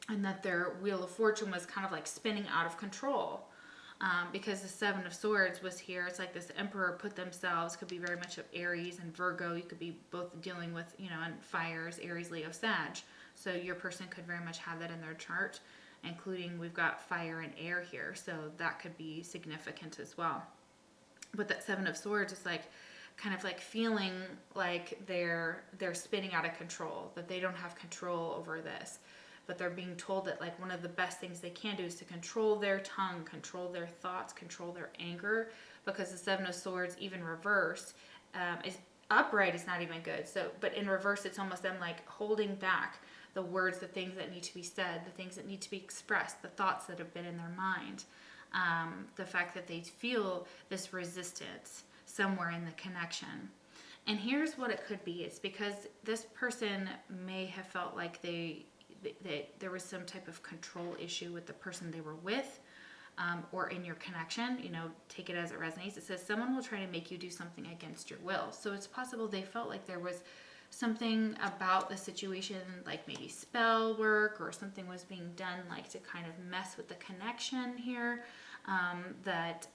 and that their Wheel of Fortune was kind of like spinning out of control. Because the Seven of Swords was here. It's like this Emperor put themselves, could be very much of Aries and Virgo. You could be both dealing with, and fires, Aries, Leo, Sag. So your person could very much have that in their chart, including we've got fire and air here. So that could be significant as well. But that Seven of Swords is like kind of like feeling like they're spinning out of control, that they don't have control over this. But they're being told that like one of the best things they can do is to control their tongue, control their thoughts, control their anger, because the Seven of Swords, even reversed, is upright is not even good. So, but in reverse, it's almost them like holding back the words, the things that need to be said, the things that need to be expressed, the thoughts that have been in their mind. The fact that they feel this resistance somewhere in the connection. And here's what it could be. It's because this person may have felt like there was some type of control issue with the person they were with, or in your connection. Take it as it resonates. It says someone will try to make you do something against your will. So it's possible they felt like there was something about the situation, like maybe spell work or something was being done like to kind of mess with the connection here, that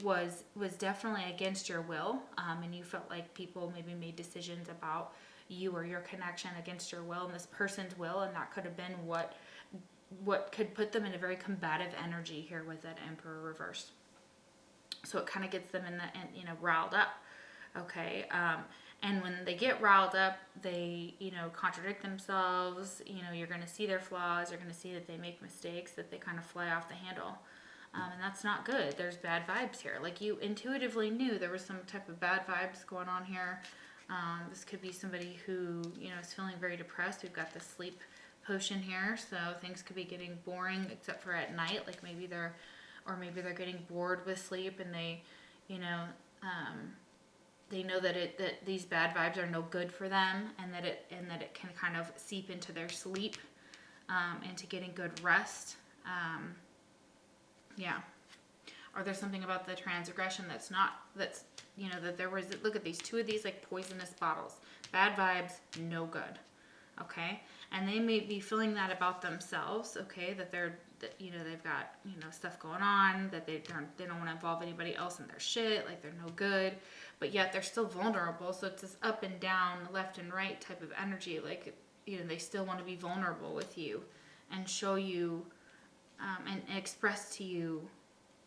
was definitely against your will, and you felt like people maybe made decisions about you or your connection against your will and this person's will, and that could have been what could put them in a very combative energy here with that Emperor reversed. So it kind of gets them riled up. Okay. And when they get riled up, they, contradict themselves. You're going to see their flaws. You're going to see that they make mistakes, that they kind of fly off the handle. And that's not good. There's bad vibes here. Like you intuitively knew there was some type of bad vibes going on here. This could be somebody who, is feeling very depressed. We've got the sleep potion here. So things could be getting boring, except for at night. Like maybe they're getting bored with sleep, and they know that these bad vibes are no good for them, and that it can kind of seep into their sleep, into getting good rest. Or there's something about the transgression that there was, look at these, two of these like poisonous bottles. Bad vibes, no good. Okay? And they may be feeling that about themselves, okay? That they've got, stuff going on, that they don't want to involve anybody else in their shit, like they're no good, but yet they're still vulnerable. So it's this up and down, left and right type of energy. Like, they still want to be vulnerable with you and show you, and express to you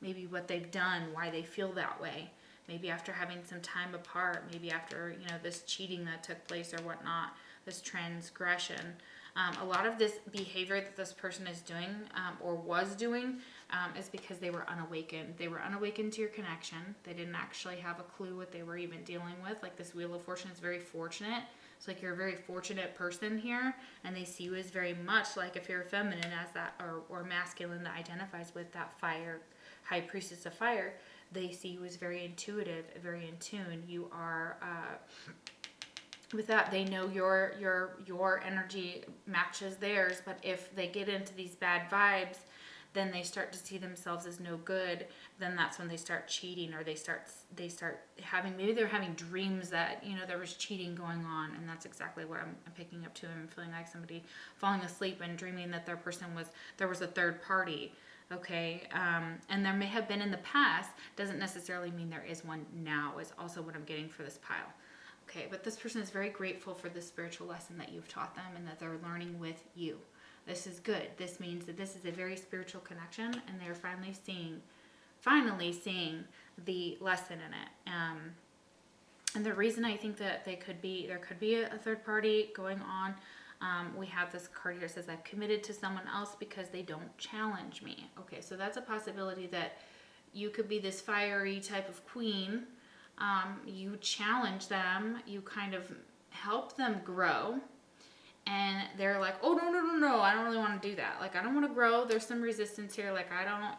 maybe what they've done, why they feel that way. Maybe after having some time apart, maybe after, this cheating that took place or whatnot. this transgression. A lot of this behavior that this person is doing or was doing is because they were unawakened. They were unawakened to your connection. They didn't actually have a clue what they were even dealing with. Like this Wheel of Fortune is very fortunate. It's like you're a very fortunate person here, and they see you as very much like, if you're feminine, as that, or masculine that identifies with that fire, high priestess of fire, they see you as very intuitive, very in tune. You are with that, they know your energy matches theirs, but if they get into these bad vibes, then they start to see themselves as no good. Then that's when they start cheating, or they start having, maybe they're having dreams that, you know, there was cheating going on, and that's exactly what I'm picking up too. I'm feeling like somebody falling asleep and dreaming that there was a third party. Okay, and there may have been in the past, doesn't necessarily mean there is one now, is also what I'm getting for this pile. Okay, but this person is very grateful for the spiritual lesson that you've taught them and that they're learning with you. This is good. This means that this is a very spiritual connection, and they're finally seeing the lesson in it. And the reason I think that there could be a third party going on, we have this card here that says, I've committed to someone else because they don't challenge me. Okay, so that's a possibility that you could be this fiery type of queen. You challenge them, you kind of help them grow, and they're like, oh, no, I don't really want to do that. Like, I don't want to grow. There's some resistance here. Like, I don't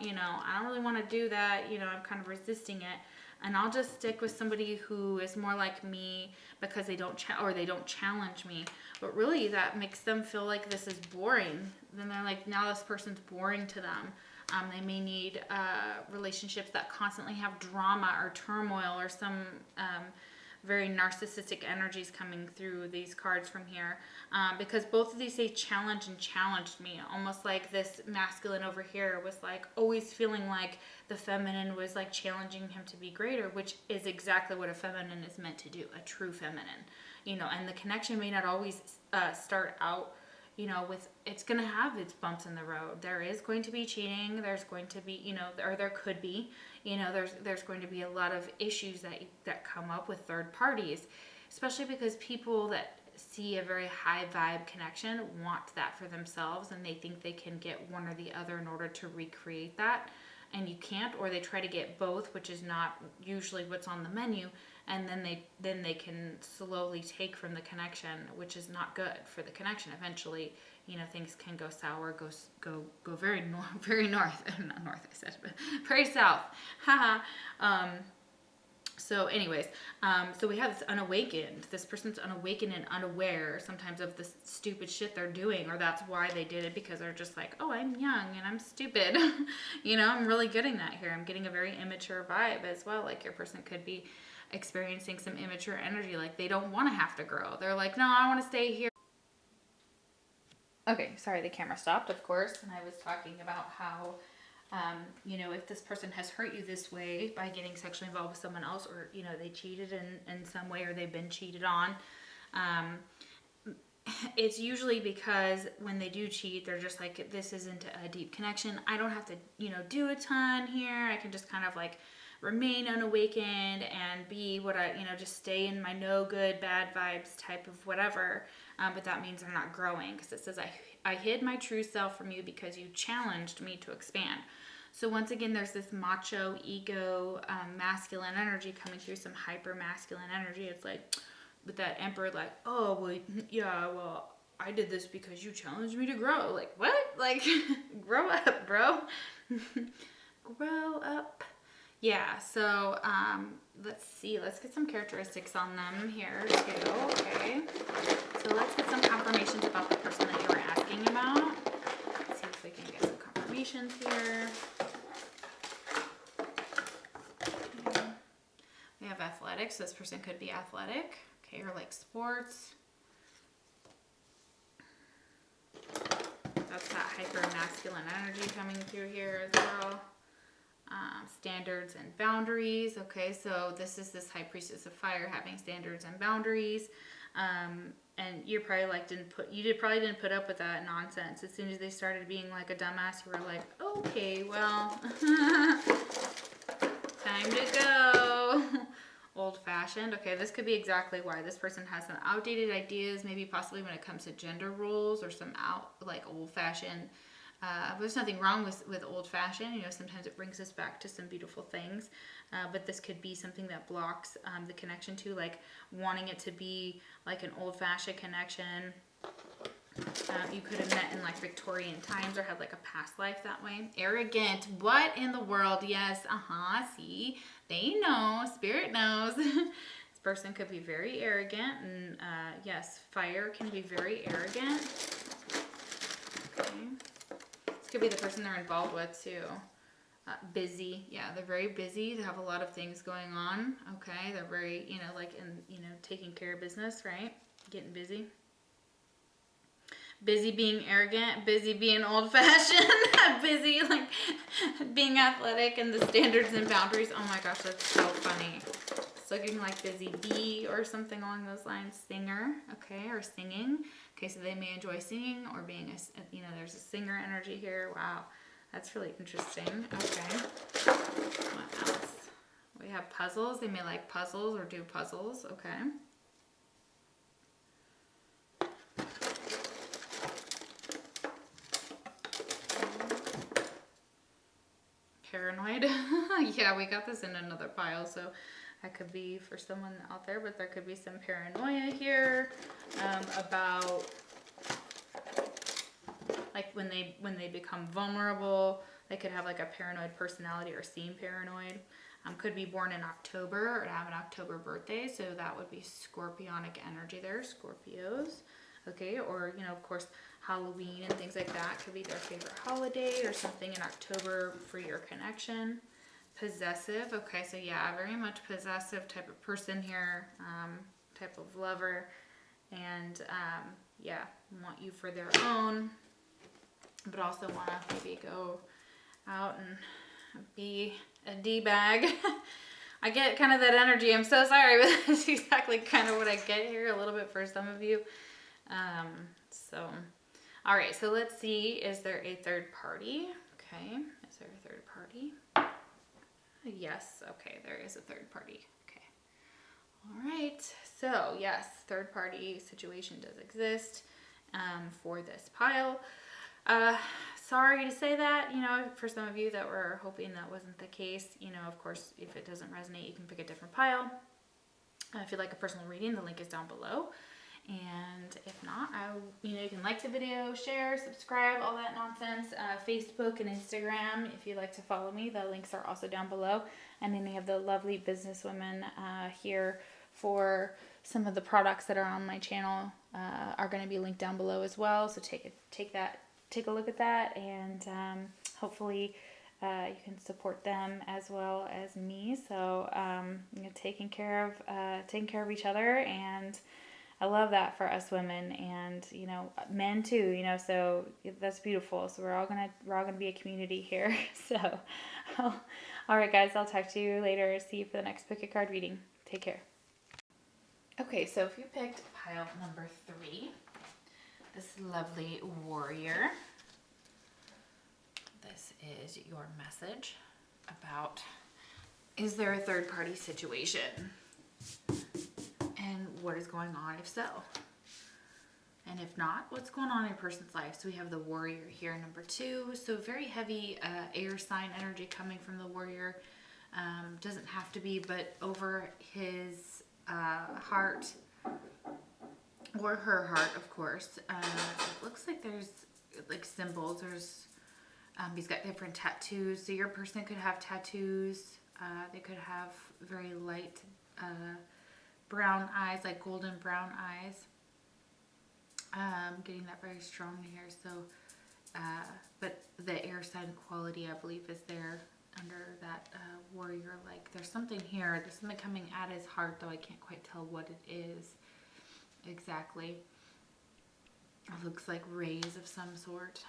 really want to do that. You know, I'm kind of resisting it. And I'll just stick with somebody who is more like me because they don't challenge me. But really, that makes them feel like this is boring. Then they're like, now this person's boring to them. They may need relationships that constantly have drama or turmoil or some very narcissistic energies coming through these cards from here. Because both of these say challenge and challenged me. Almost like this masculine over here was like always feeling like the feminine was like challenging him to be greater, which is exactly what a feminine is meant to do, a true feminine. You know, and the connection may not always start out, you know, it's going to have its bumps in the road. There is going to be cheating. There's going to be, you know, or there could be, you know, there's going to be a lot of issues that come up with third parties, especially because people that see a very high vibe connection want that for themselves, and they think they can get one or the other in order to recreate that. And you can't, or they try to get both, which is not usually what's on the menu, and then they can slowly take from the connection, which is not good for the connection. Eventually, you know, things can go sour, go very north, not north I said, but very south. Haha. So anyways, so we have this unawakened. This person's unawakened and unaware sometimes of the stupid shit they're doing, or that's why they did it, because they're just like, oh, I'm young and I'm stupid. You know, I'm really getting that here. I'm getting a very immature vibe as well. Like your person could be experiencing some immature energy. Like they don't want to have to grow. They're like, no, I want to stay here. Okay, sorry, the camera stopped, of course. And I was talking about how you know, if this person has hurt you this way by getting sexually involved with someone else, or, you know, they cheated in some way, or they've been cheated on, it's usually because when they do cheat, they're just like, this isn't a deep connection. I don't have to, you know, do a ton here. I can just kind of like remain unawakened and be what I, you know, just stay in my no good, bad vibes type of whatever. But that means I'm not growing, because it says, I hid my true self from you because you challenged me to expand. So once again, there's this macho, ego, masculine energy coming through, some hyper masculine energy. It's like, with that emperor, like, oh, well, yeah, well, I did this because you challenged me to grow. Like, what? Like, grow up, bro. Grow up. Yeah, so let's see. Let's get some characteristics on them here, too. Okay. So let's get some confirmations about the person that you were asking about. Let's see if we can get some confirmations here. Okay. We have athletics. This person could be athletic. Okay, or like sports. That's that hyper masculine energy coming through here as well. Standards and boundaries. Okay, so this is this high priestess of fire having standards and boundaries. And you probably like probably didn't put up with that nonsense. As soon as they started being like a dumbass, you were like, okay, well, time to go. Old-fashioned. Okay, this could be exactly why this person has some outdated ideas, maybe possibly when it comes to gender roles, or some like old-fashioned. There's nothing wrong with old-fashioned. You know, sometimes it brings us back to some beautiful things. But this could be something that blocks the connection to, like wanting it to be like an old-fashioned connection. You could have met in like Victorian times or had like a past life that way. Arrogant. What in the world? Yes. See, they know. Spirit knows. This person could be very arrogant. And yes, fire can be very arrogant. Okay. This could be the person they're involved with too. Busy. Yeah, they're very busy. They have a lot of things going on. Okay. They're very, like taking care of business, right? Getting busy. Busy being arrogant, busy being old-fashioned, busy like being athletic and the standards and boundaries. Oh my gosh, that's so funny. It's looking like busy bee or something along those lines. Singer, okay, or singing. Okay, so they may enjoy singing or being there's a singer energy here. Wow, that's really interesting. Okay, what else? We have puzzles. They may like puzzles or do puzzles. Okay. Paranoid. Yeah, we got this in another pile, so that could be for someone out there, but there could be some paranoia here about like when they become vulnerable. They could have like a paranoid personality or seem paranoid. Could be born in October or have an October birthday, so that would be scorpionic energy there, Scorpios. Okay, or of course, Halloween and things like that could be their favorite holiday, or something in October for your connection. Possessive. Okay, so yeah, very much possessive type of person here, type of lover, and yeah, want you for their own, but also want to maybe go out and be a D-bag. I get kind of that energy. I'm so sorry, but that's exactly kind of what I get here a little bit for some of you. All right, so let's see, is there a third party? Okay, is there a third party? Yes, okay, there is a third party. Okay, all right, so yes, third party situation does exist for this pile. Sorry to say that, for some of you that were hoping that wasn't the case. Of course, if it doesn't resonate, you can pick a different pile. If you'd like a personal reading, the link is down below. And if not, you can like the video, share, subscribe, all that nonsense. Facebook and Instagram, if you'd like to follow me, the links are also down below. And any of the lovely businesswomen here for some of the products that are on my channel are going to be linked down below as well. So take a look at that, and hopefully you can support them as well as me. So taking care of each other, and I love that for us women, and men too. So that's beautiful. So we're all gonna be a community here. So, all right, guys. I'll talk to you later. See you for the next Puckett card reading. Take care. Okay, so if you picked pile number 3, this lovely warrior, this is your message about: is there a third party situation? And what is going on if so? And if not, what's going on in a person's life? So we have the warrior here, number 2. So very heavy air sign energy coming from the warrior. Doesn't have to be, but over his heart, or her heart, of course. It looks like there's like symbols. He's got different tattoos. So your person could have tattoos. They could have very light brown eyes, like golden brown eyes. Getting that very strong here. So, but the air sign quality, I believe, is there under that warrior. Like there's something here. There's something coming at his heart, though I can't quite tell what it is exactly. It looks like rays of some sort.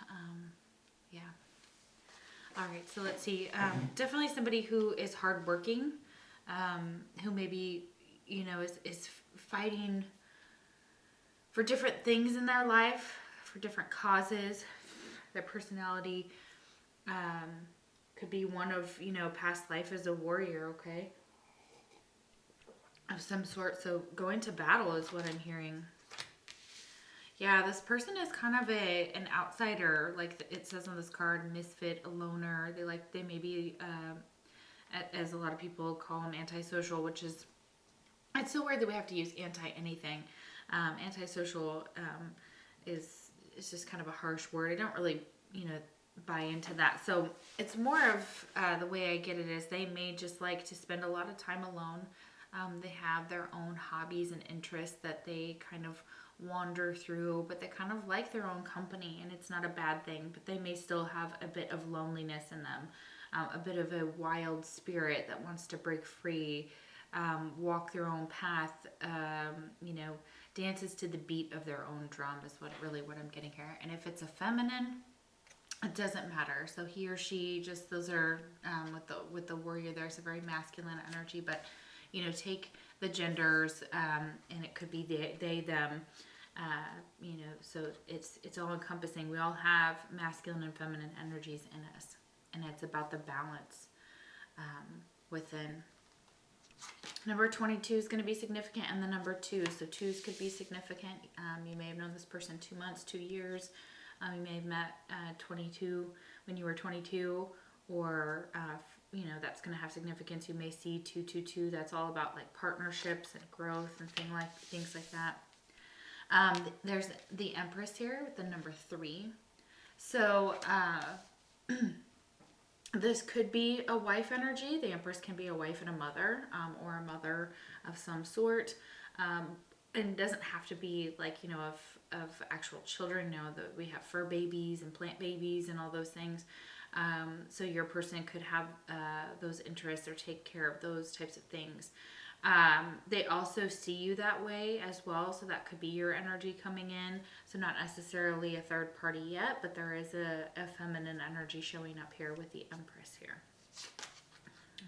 Yeah. All right. So let's see. Definitely somebody who is hardworking, who maybe is fighting for different things in their life, for different causes. Their personality could be one of, past life as a warrior, okay? of some sort. So going to battle is what I'm hearing. Yeah, this person is kind of an outsider, like it says on this card, misfit, a loner. They may be, as a lot of people call them, antisocial, which is, it's so weird that we have to use anti anything. Antisocial is just kind of a harsh word. I don't really, buy into that. So it's more of the way I get it is they may just like to spend a lot of time alone. They have their own hobbies and interests that they kind of wander through, but they kind of like their own company, and it's not a bad thing, but they may still have a bit of loneliness in them, a bit of a wild spirit that wants to break free, walk their own path, dances to the beat of their own drum is what I'm getting here. And if it's a feminine, it doesn't matter. So he or she, just those are with the warrior, there's a very masculine energy, but take the genders, and it could be they them, so it's all encompassing. We all have masculine and feminine energies in us, and it's about the balance within. Number 22 is going to be significant, and the number 2. So 2s could be significant. You may have known this person 2 months, 2 years. You may have met 22 when you were 22, or that's going to have significance. You may see 222. That's all about like partnerships and growth and things like that. There's the Empress here with the number 3. So this could be a wife energy. The Empress can be a wife and a mother, or a mother of some sort. And it doesn't have to be like, of actual children. That we have fur babies and plant babies and all those things. So your person could have those interests or take care of those types of things. They also see you that way as well. So that could be your energy coming in. So not necessarily a third party yet, but there is a feminine energy showing up here with the Empress here.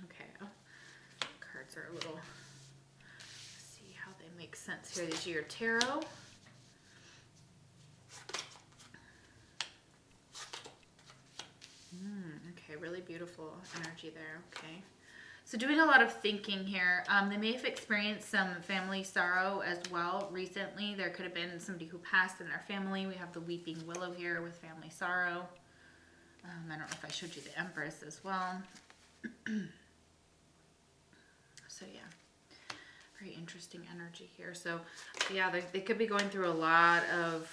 Okay. Oh, cards are a little, let's see how they make sense here. These are your tarot. Okay, really beautiful energy there. Okay. So doing a lot of thinking here. They may have experienced some family sorrow as well recently. There could have been somebody who passed in their family. We have the Weeping Willow here with family sorrow. I don't know if I showed you the Empress as well. So yeah, very interesting energy here. So yeah, they could be going through a lot of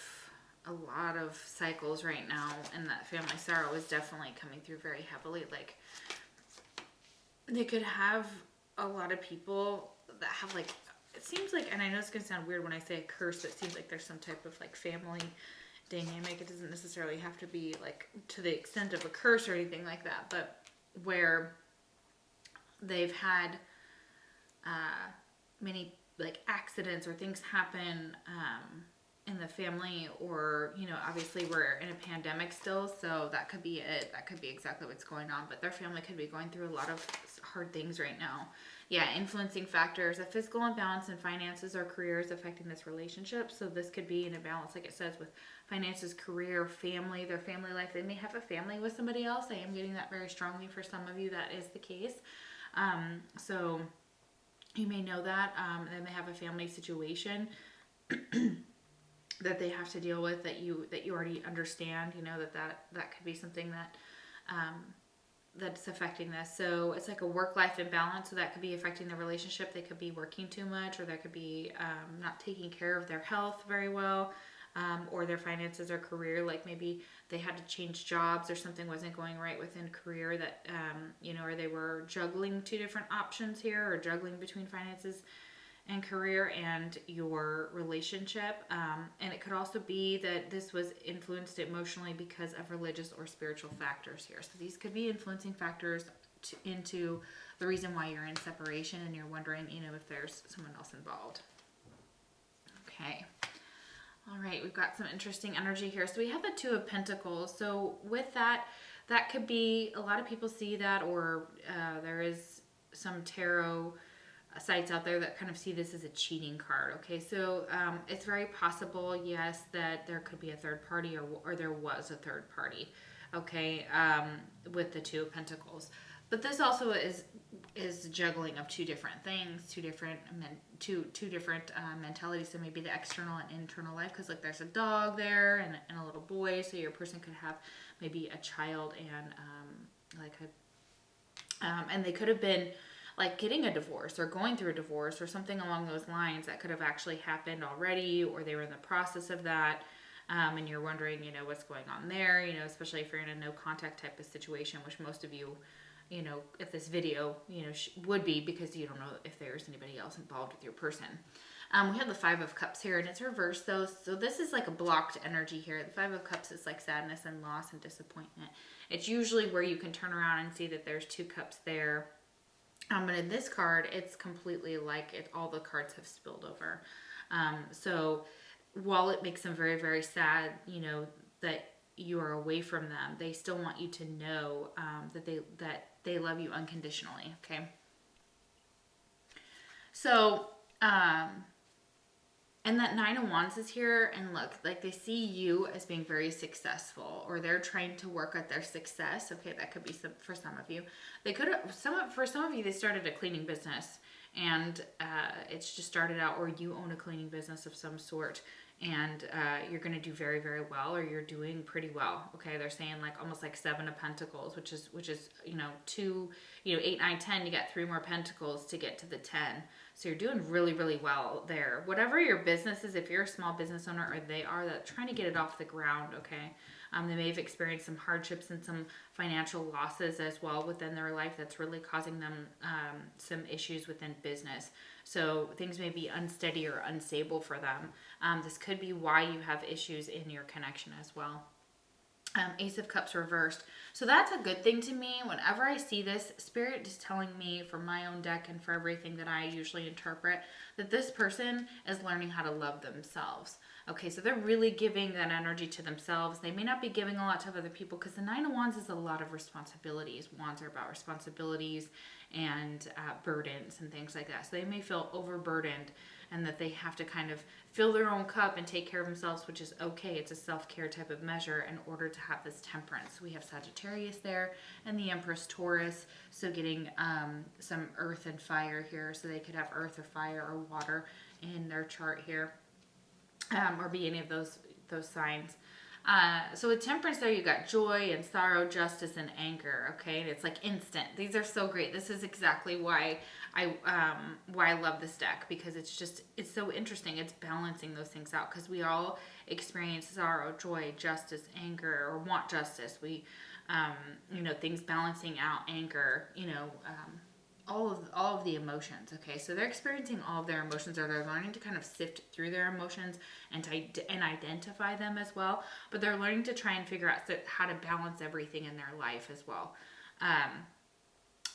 cycles right now, and that family sorrow is definitely coming through very heavily. Like, they could have a lot of people that have like, it seems like, and I know it's gonna sound weird when I say a curse, but it seems like there's some type of like family dynamic. It doesn't necessarily have to be like to the extent of a curse or anything like that, but where they've had many like accidents or things happen in the family, or obviously we're in a pandemic still, so that could be it. That could be exactly what's going on, but their family could be going through a lot of hard things right now. Yeah, influencing factors, a physical imbalance in finances or careers affecting this relationship. So this could be an imbalance, like it says, with finances, career, family, their family life. They may have a family with somebody else. I am getting that very strongly for some of you. That is the case. So you may know that. They may have a family situation that they have to deal with that you already understand, that could be something that that's affecting this. So it's like a work-life imbalance, so that could be affecting the relationship. They could be working too much, or there could be not taking care of their health very well, or their finances or career. Like maybe they had to change jobs, or something wasn't going right within career that, or they were juggling 2 different options here, or juggling between finances and career and your relationship. And it could also be that this was influenced emotionally because of religious or spiritual factors here. So these could be influencing factors into the reason why you're in separation, and you're wondering, if there's someone else involved. Okay. All right, we've got some interesting energy here. So we have the 2 of Pentacles. So with that could be, a lot of people see that, or there is some tarot sites out there that kind of see this as a cheating card. Okay, so it's very possible, yes, that there could be a third party, or there was a third party, okay, with the 2 of Pentacles. But this also is is juggling of two different things, two different mentalities. So maybe the external and internal life, because like there's a dog there and a little boy. So your person could have maybe a child and and they could have been like getting a divorce or going through a divorce or something along those lines that could have actually happened already, or they were in the process of that. And you're wondering, what's going on there, especially if you're in a no contact type of situation, which most of you, if this video, would be, because you don't know if there's anybody else involved with your person. We have the Five of Cups here, and it's reversed though. So this is like a blocked energy here. The Five of Cups is like sadness and loss and disappointment. It's usually where you can turn around and see that there's two cups there. But in this card, it's completely like all the cards have spilled over. So while it makes them very, very sad, that you are away from them, they still want you to know that they love you unconditionally. Okay. So, and that Nine of Wands is here, and look, like they see you as being very successful, or they're trying to work at their success. Okay, that could be for some of you. They could have for some of you, they started a cleaning business, and it's just started out, or you own a cleaning business of some sort, and you're going to do very, very well, or you're doing pretty well. Okay, they're saying like almost like Seven of Pentacles, which is 2, 8, 9, 10. You got 3 more pentacles to get to the 10. So you're doing really, really well there. Whatever your business is, if you're a small business owner, or they are, that trying to get it off the ground. Okay, they may have experienced some hardships and some financial losses as well within their life. That's really causing them some issues within business. So things may be unsteady or unstable for them. This could be why you have issues in your connection as well. Ace of Cups reversed. So that's a good thing to me. Whenever I see this, Spirit is telling me, for my own deck and for everything that I usually interpret, that this person is learning how to love themselves. Okay, so they're really giving that energy to themselves. They may not be giving a lot to other people, because the Nine of Wands is a lot of responsibilities. Wands are about responsibilities and burdens and things like that. So they may feel overburdened, and that they have to kind of fill their own cup and take care of themselves, which is okay. It's a self-care type of measure in order to have this temperance. We have Sagittarius there and the Empress Taurus. So getting some earth and fire here. So they could have earth or fire or water in their chart here, or be any of those signs. So with temperance there, you got joy and sorrow, justice and anger. Okay, and it's like instant. These are so great. This is exactly why I love this deck, because it's so interesting. It's balancing those things out, because we all experience sorrow, joy, justice, anger, or want justice. We things balancing out, anger, all of the emotions. Okay, so they're experiencing all of their emotions, or they're learning to kind of sift through their emotions and identify them as well. But they're learning to try and figure out how to balance everything in their life as well.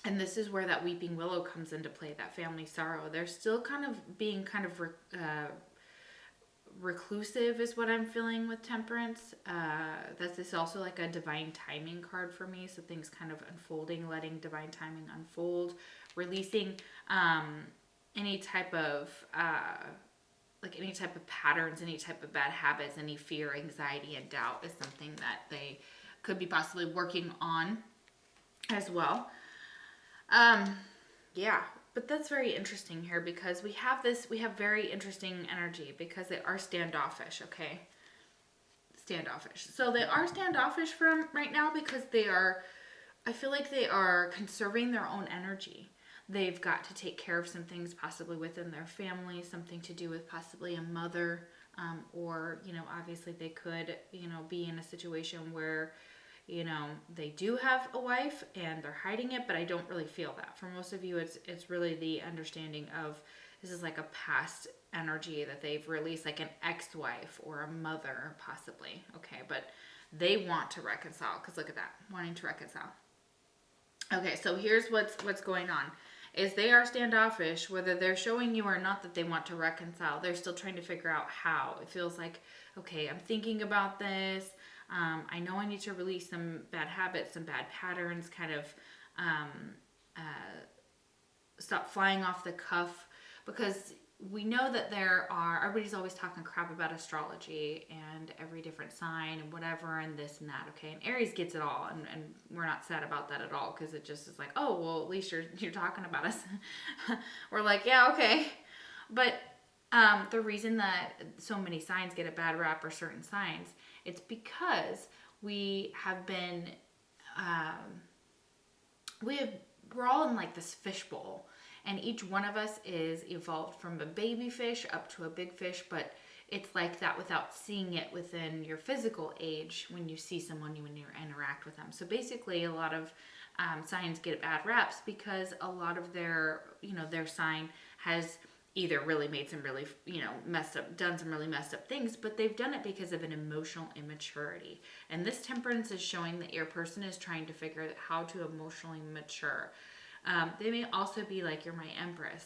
And this is where that weeping willow comes into play, that family sorrow. They're still kind of being reclusive is what I'm feeling with temperance. This is also like a divine timing card for me. So things kind of unfolding, letting divine timing unfold, releasing any type of patterns, any type of bad habits, any fear, anxiety, and doubt is something that they could be possibly working on as well. Yeah, but that's very interesting here, because we have very interesting energy, because they are standoffish. Okay, standoffish. So they are standoffish from right now, because I feel like they are conserving their own energy. They've got to take care of some things possibly within their family, something to do with possibly a mother, or obviously they could be in a situation where they do have a wife and they're hiding it, but I don't really feel that. For most of you, it's really the understanding of this is like a past energy that they've released, like an ex-wife or a mother possibly. Okay, but they want to reconcile, because look at that, wanting to reconcile. Okay, so here's what's going on. Is they are standoffish, whether they're showing you or not that they want to reconcile. They're still trying to figure out how. It feels like, okay, I'm thinking about this. I know I need to release some bad habits, some bad patterns, kind of stop flying off the cuff, because we know that there are, everybody's always talking crap about astrology and every different sign and whatever and this and that, okay? And Aries gets it all, and we're not sad about that at all, because it just is like, oh, well, at least you're talking about us. We're like, yeah, okay. But the reason that so many signs get a bad rap, or certain signs, it's because we have been, um, we're all in like this fishbowl, and each one of us is evolved from a baby fish up to a big fish, but it's like that without seeing it within your physical age when you see someone, when you interact with them. So basically, a lot of signs get bad raps because a lot of their, their sign has either really made some really, messed up, done some really messed up things, but they've done it because of an emotional immaturity. And this temperance is showing that your person is trying to figure out how to emotionally mature. They may also be like, you're my empress.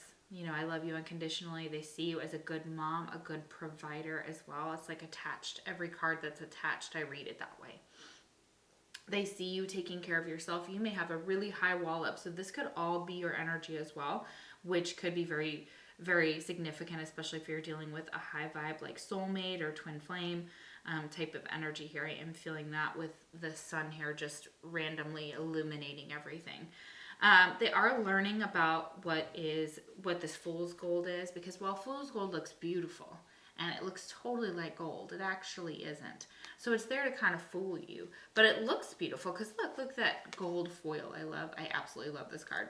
I love you unconditionally. They see you as a good mom, a good provider as well. It's like attached. Every card that's attached, I read it that way. They see you taking care of yourself. You may have a really high wall up. So this could all be your energy as well, which could be very, very significant, especially if you're dealing with a high vibe like soulmate or twin flame type of energy here. I am feeling that with the sun here just randomly illuminating everything. They are learning about what this fool's gold is, because while fool's gold looks beautiful and it looks totally like gold, it actually isn't. So it's there to kind of fool you, but it looks beautiful because look at that gold foil. I absolutely love this card.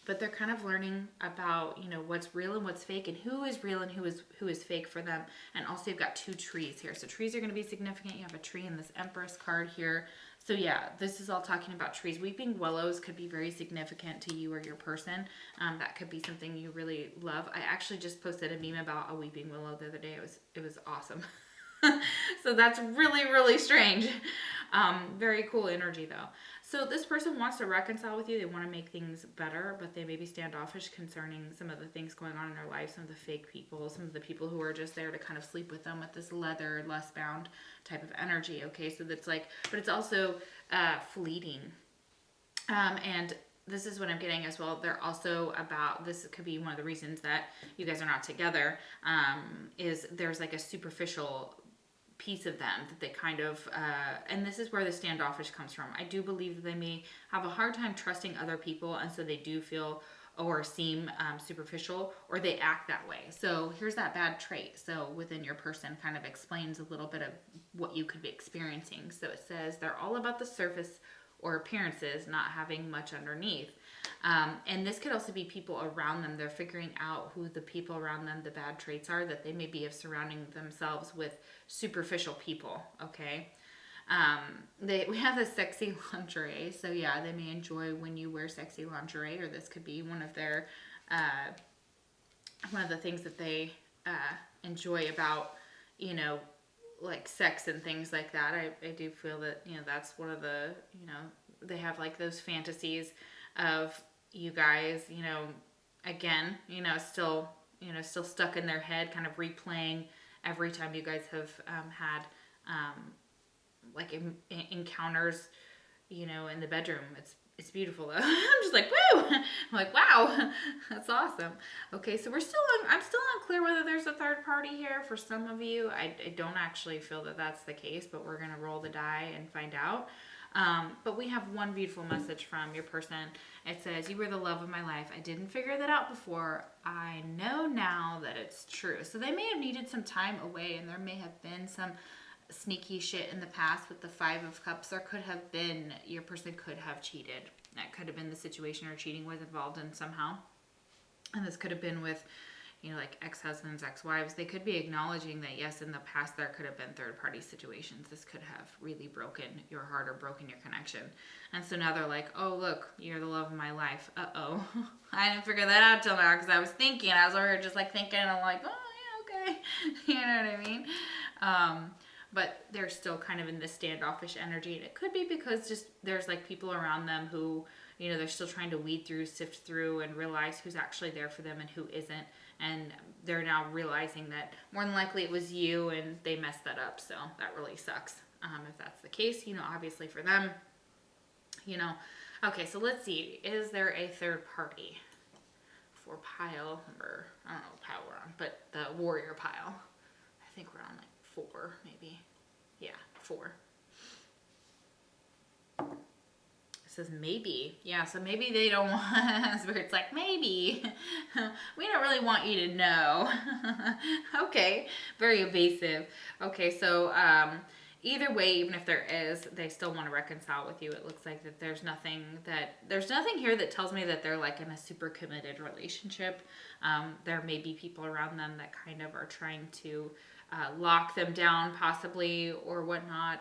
But they're kind of learning about, what's real and what's fake, and who is real and who is fake for them. And also you've got two trees here. So trees are going to be significant. You have a tree in this Empress card here. So yeah, this is all talking about trees. Weeping willows could be very significant to you or your person. That could be something you really love. I actually just posted a meme about a weeping willow the other day. It was awesome. So that's really, really strange. Very cool energy though. So this person wants to reconcile with you. They want to make things better, but they may be standoffish concerning some of the things going on in their life, some of the fake people, some of the people who are just there to kind of sleep with them with this leather, less bound type of energy. Okay, so that's like, but it's also fleeting. And this is what I'm getting as well. They're also about, this could be one of the reasons that you guys are not together, is there's like a superficial piece of them that they kind of, and this is where the standoffish comes from. I do believe that they may have a hard time trusting other people, and so they do feel or seem superficial, or they act that way. So here's that bad trait. So within your person kind of explains a little bit of what you could be experiencing. So it says they're all about the surface or appearances, not having much underneath. And this could also be people around them. They're figuring out who the people around them, the bad traits are that they may be of surrounding themselves with superficial people, okay? We have the sexy lingerie. So yeah, they may enjoy when you wear sexy lingerie, or this could be one of their, one of the things that they enjoy about, like sex and things like that. I do feel that, that's one of the, they have like those fantasies of you guys, again, still stuck in their head, kind of replaying every time you guys have had like encounters, in the bedroom. It's beautiful though. I'm just like, woo! I'm like, wow, that's awesome. Okay, so I'm still unclear whether there's a third party here for some of you. I don't actually feel that that's the case, but we're gonna roll the die and find out. But we have one beautiful message from your person. It says, you were the love of my life. I didn't figure that out before. I know now that it's true. So they may have needed some time away, and there may have been some sneaky shit in the past with the Five of Cups. There could have been, your person could have cheated. That could have been the situation, or cheating was involved in somehow. And this could have been with, like ex-husbands, ex-wives. They could be acknowledging that, yes, in the past there could have been third-party situations. This could have really broken your heart or broken your connection. And so now they're like, oh, look, you're the love of my life. Uh-oh. I didn't figure that out till now, because I was over here just like thinking, and I'm like, oh, yeah, okay. You know what I mean? But they're still kind of in this standoffish energy. And it could be because just there's like people around them who, they're still trying to weed through, sift through, and realize who's actually there for them and who isn't. And they're now realizing that more than likely it was you and they messed that up. So that really sucks if that's the case, obviously for them, Okay, so let's see. Is there a third party for pile number, I don't know what pile we're on, but the warrior pile. I think we're on like 4, maybe. Yeah, 4. It says maybe. Yeah, so maybe they don't want, Spirit's like, maybe. We don't really want you to know. Okay, very evasive. Okay, so either way, even if there is, they still want to reconcile with you. It looks like that there's nothing here that tells me that they're like in a super committed relationship. There may be people around them that kind of are trying to lock them down possibly or whatnot.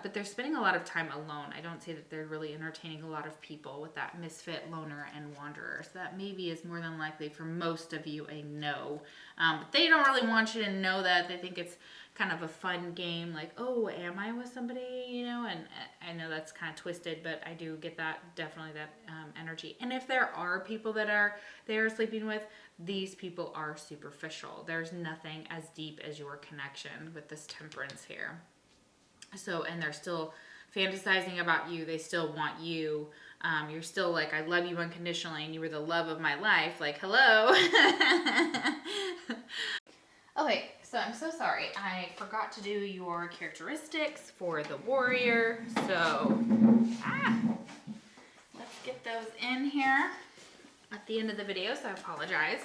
But they're spending a lot of time alone. I don't say that they're really entertaining a lot of people with that misfit, loner, and wanderer. So that maybe is more than likely for most of you a no. But they don't really want you to know that. They think it's kind of a fun game, like, oh, am I with somebody, you know? And I know that's kind of twisted, but I do get that, definitely that energy. And if there are people that they are sleeping with, these people are superficial. There's nothing as deep as your connection with this Temperance here. So, and they're still fantasizing about you. They still want you. You're still like, I love you unconditionally, and you were the love of my life. Like, hello. Okay, so I'm so sorry. I forgot to do your characteristics for the warrior. So, let's get those in here at the end of the video, so I apologize.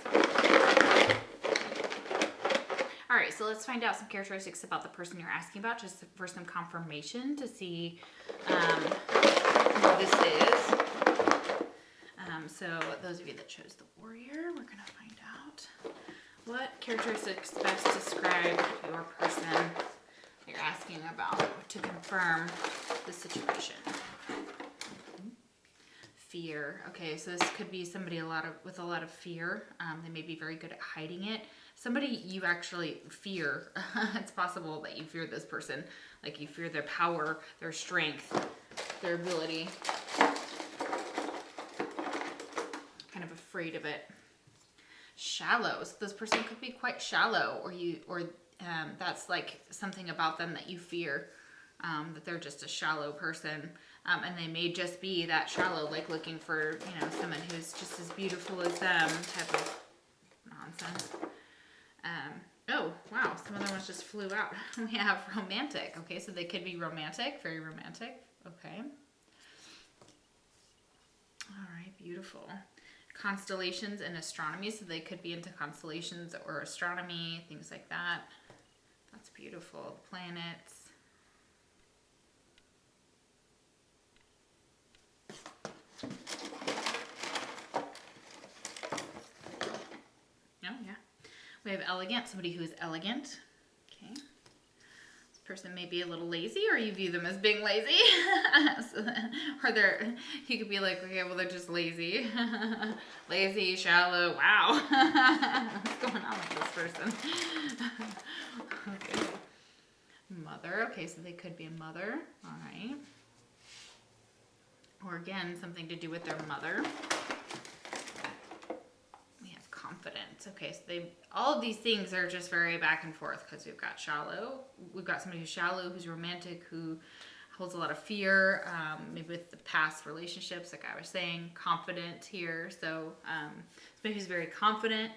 All right, so let's find out some characteristics about the person you're asking about, just for some confirmation to see who this is. So those of you that chose the warrior, we're gonna find out what characteristics best describe your person you're asking about to confirm the situation. Fear. Okay, so this could be somebody with a lot of fear. They may be very good at hiding it. Somebody you actually fear. It's possible that you fear this person. Like you fear their power, their strength, their ability. Kind of afraid of it. Shallow. So this person could be quite shallow, or that's like something about them that you fear. That they're just a shallow person. And they may just be that shallow, like looking for, someone who's just as beautiful as them type of nonsense. Oh, wow, some other ones just flew out. We have romantic. Okay, so they could be romantic, very romantic. Okay. All right, beautiful. Constellations and astronomy, so they could be into constellations or astronomy, things like that. That's beautiful. Planets. Oh, yeah. We have elegant, somebody who is elegant. Okay. This person may be a little lazy, or you view them as being lazy. You could be like, okay, well, they're just lazy. Lazy, shallow, wow. What's going on with this person? Okay. Mother, okay, so they could be a mother. All right. Or again, something to do with their mother. Confidence. Okay, so all of these things are just very back and forth because we've got shallow. We've got somebody who's shallow, who's romantic, who holds a lot of fear, maybe with the past relationships, like I was saying. Confident here. So somebody who's very confident,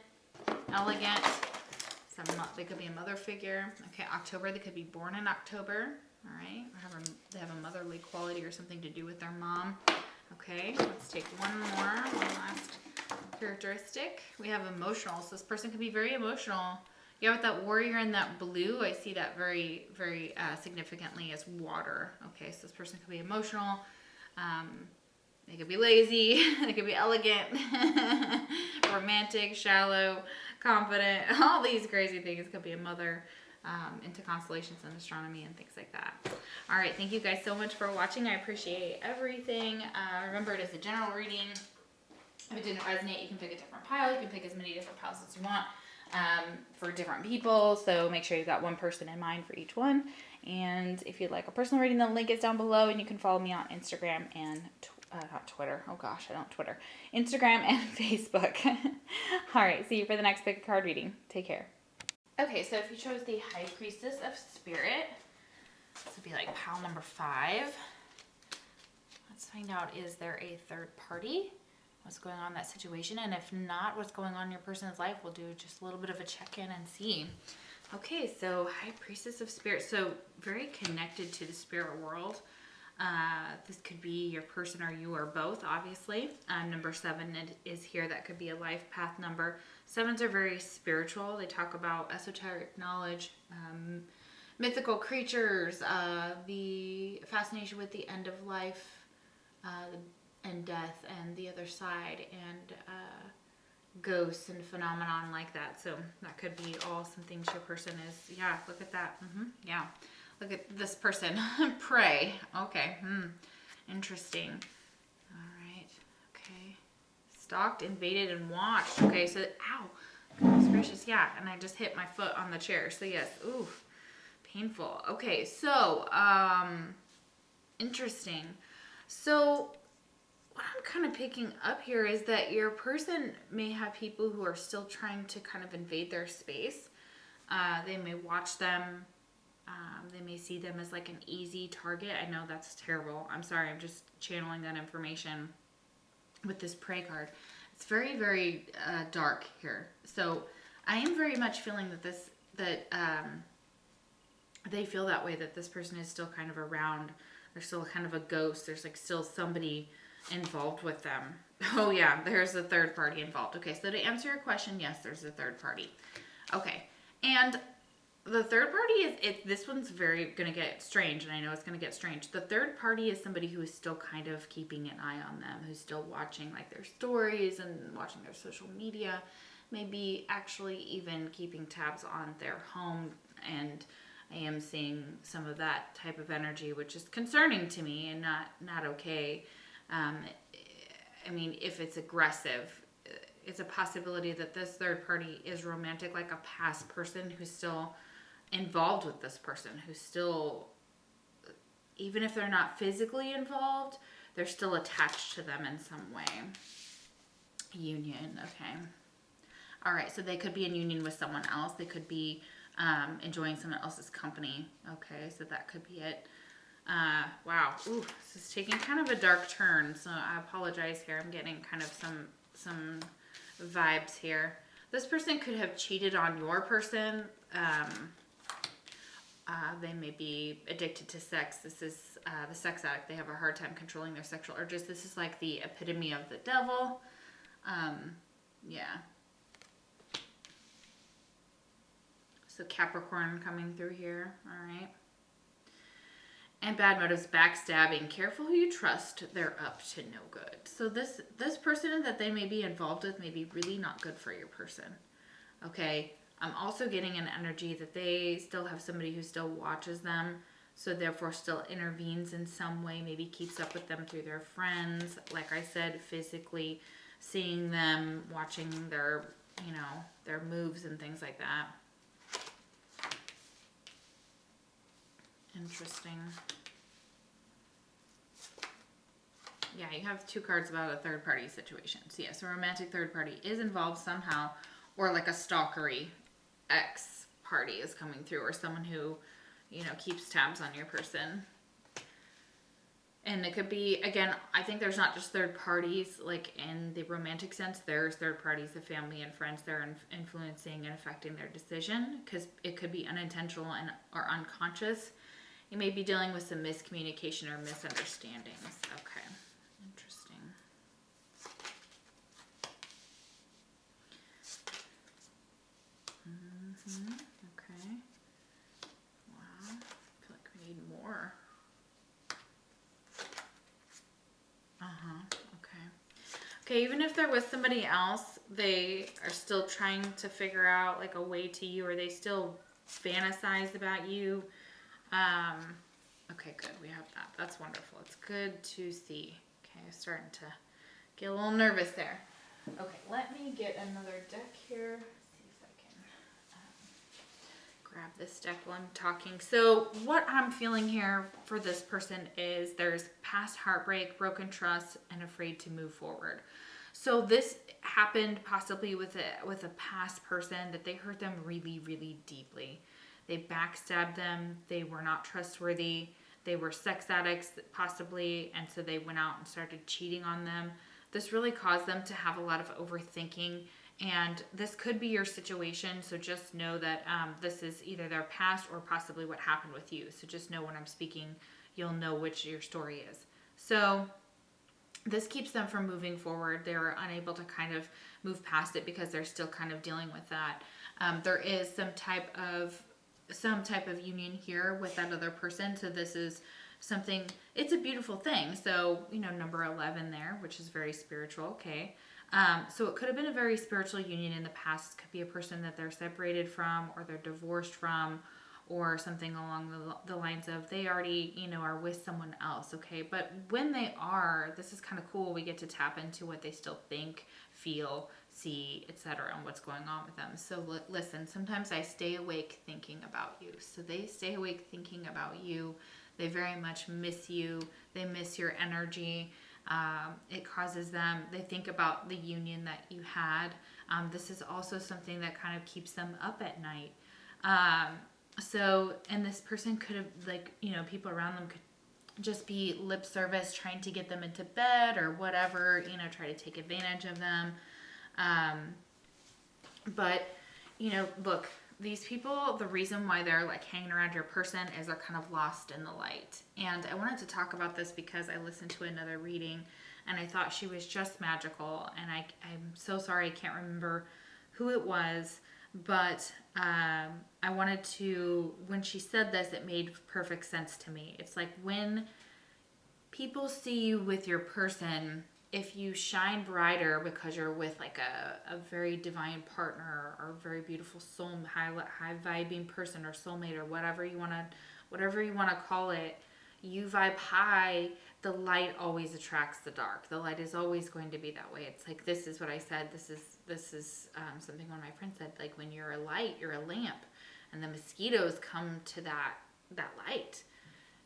elegant. They could be a mother figure. Okay, October. They could be born in October. All right. They have a motherly quality or something to do with their mom. Okay, let's take one last characteristic. We have emotional. So this person could be very emotional. Yeah, with that warrior in that blue, I see that very, very significantly as water. Okay, so this person could be emotional. They could be lazy. They could be elegant, romantic, shallow, confident. All these crazy things. Could be a mother. Into constellations and astronomy and things like that. All right, thank you guys so much for watching. I appreciate everything. Remember, it is a general reading. If it didn't resonate, you can pick a different pile. You can pick as many different piles as you want for different people. So make sure you've got one person in mind for each one. And if you'd like a personal reading, the link is down below, and you can follow me on Instagram and not Twitter. Oh gosh, I don't Twitter. Instagram and Facebook. All right, see you for the next pick a card reading. Take care. Okay, so if you chose the High Priestess of Spirit, this would be like pile number 5. Let's find out, is there a third party? what's going on in that situation. And if not, what's going on in your person's life, we'll do just a little bit of a check-in and see. Okay, so High Priestess of Spirit. So very connected to the spirit world. This could be your person or you or both, obviously. Number 7 is here. That could be a life path number. 7s are very spiritual. They talk about esoteric knowledge, mythical creatures, the fascination with the end of life, and death and the other side, and ghosts and phenomenon like that. So that could be all some things your person is. Yeah, look at that. Yeah. Look at this person. Pray. Okay. Interesting. All right. Okay. Stalked, invaded, and watched. Okay, so, ow. Goodness gracious. Yeah, and I just hit my foot on the chair. So, yes. Ooh. Painful. Okay, so, interesting. So, what I'm kind of picking up here is that your person may have people who are still trying to kind of invade their space. They may watch them. They may see them as like an easy target. I know that's terrible. I'm sorry. I'm just channeling that information with this pray card. It's very, very dark here. So I am very much feeling that they feel that way, that this person is still kind of around. They're still kind of a ghost. There's like still somebody involved with them. Oh yeah, there's a third party involved. Okay, so to answer your question, yes, there's a third party. Okay, and the third party this one's very going to get strange, and I know it's going to get strange. The third party is somebody who is still kind of keeping an eye on them, who's still watching like their stories and watching their social media, maybe actually even keeping tabs on their home. And I am seeing some of that type of energy, which is concerning to me and not okay. I mean, if it's aggressive, it's a possibility that this third party is romantic, like a past person who's still involved with this person, who's still, even if they're not physically involved, they're still attached to them in some way. Union, okay. All right, so they could be in union with someone else. They could be enjoying someone else's company. Okay, so that could be it. Wow, ooh, this is taking kind of a dark turn, so I apologize here. I'm getting kind of some vibes here. This person could have cheated on your person. They may be addicted to sex. This is the sex addict. They have a hard time controlling their sexual urges. This is like the epitome of the devil. Yeah. So Capricorn coming through here. All right. And bad motives, backstabbing. Careful who you trust. They're up to no good. So this person that they may be involved with may be really not good for your person. Okay. I'm also getting an energy that they still have somebody who still watches them, so therefore still intervenes in some way, maybe keeps up with them through their friends. Like I said, physically seeing them, watching their, their moves and things like that. Interesting. Yeah, you have 2 cards about a third party situation. So yes, a romantic third party is involved somehow, or like a stalkery ex party is coming through, or someone who, keeps tabs on your person. And it could be, again, I think there's not just third parties, like in the romantic sense, there's third parties, the family and friends that are influencing and affecting their decision, because it could be unintentional or unconscious. You may be dealing with some miscommunication or misunderstandings. Okay, interesting. Okay. Wow. I feel like we need more. Okay, even if they're with somebody else, they are still trying to figure out like a way to you, or they still fantasize about you. Okay, good. We have that. That's wonderful. It's good to see. Okay, I'm starting to get a little nervous there. Okay, let me get another deck here. See if I can grab this deck while I'm talking. So what I'm feeling here for this person is there's past heartbreak, broken trust, and afraid to move forward. So this happened possibly with a past person that they hurt them really, really deeply. They backstabbed them. They were not trustworthy. They were sex addicts possibly, and so they went out and started cheating on them. this really caused them to have a lot of overthinking. And this could be your situation. So just know that this is either their past or possibly what happened with you. So just know when I'm speaking, you'll know which your story is. So this keeps them from moving forward. They're unable to kind of move past it because they're still kind of dealing with that. There is some type of union here with that other person. So this is something, it's a beautiful thing. So, number 11 there, which is very spiritual. Okay. So it could have been a very spiritual union in the past. It could be a person that they're separated from, or they're divorced from, or something along the lines of they already, are with someone else. Okay. But when they are, this is kind of cool. We get to tap into what they still think, feel, see, etc., and what's going on with them. So listen, sometimes I stay awake thinking about you. So they stay awake thinking about you. They very much miss you. They miss your energy. It causes them, they think about the union that you had. This is also something that kind of keeps them up at night. And this person could have, people around them could just be lip service, trying to get them into bed or whatever, try to take advantage of them. But, look, these people, the reason why they're hanging around your person is they're kind of lost in the light. And I wanted to talk about this because I listened to another reading and I thought she was just magical. And I'm so sorry, I can't remember who it was, but I wanted to, when she said this, it made perfect sense to me. It's like when people see you with your person, if you shine brighter because you're with a very divine partner or a very beautiful soul, high vibing person or soulmate or whatever you want to call it, you vibe high, the light always attracts the dark. The light is always going to be that way. It's like, this is what I said. This is something one of my friends said, when you're a light, you're a lamp, and the mosquitoes come to that light.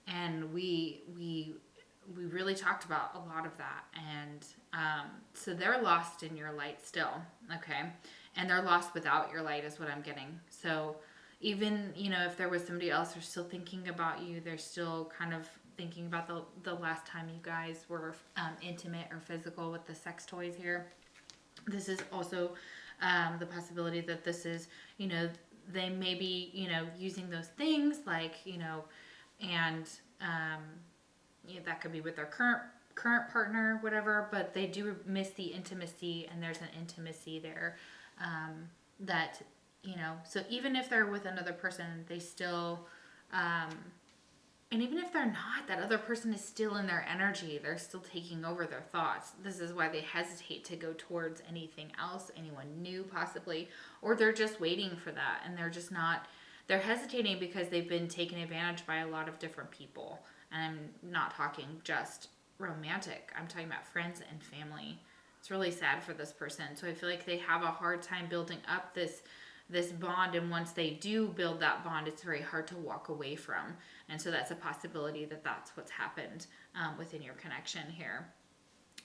And we really talked about a lot of that. And so they're lost in your light still, okay? And they're lost without your light is what I'm getting. So even, if there was somebody else, they're still thinking about you. They're still kind of thinking about the last time you guys were intimate or physical with the sex toys here. This is also the possibility that this is, they may be, using those things and that could be with their current partner, whatever, but they do miss the intimacy, and there's an intimacy there that, so even if they're with another person, they still, and even if they're not, that other person is still in their energy. They're still taking over their thoughts. This is why they hesitate to go towards anything else, anyone new possibly, or they're just waiting for that, and they're just not, they're hesitating because they've been taken advantage by a lot of different people. And I'm not talking just romantic. I'm talking about friends and family. It's really sad for this person. So I feel like they have a hard time building up this bond. And once they do build that bond, it's very hard to walk away from. And so that's a possibility that that's what's happened within your connection here.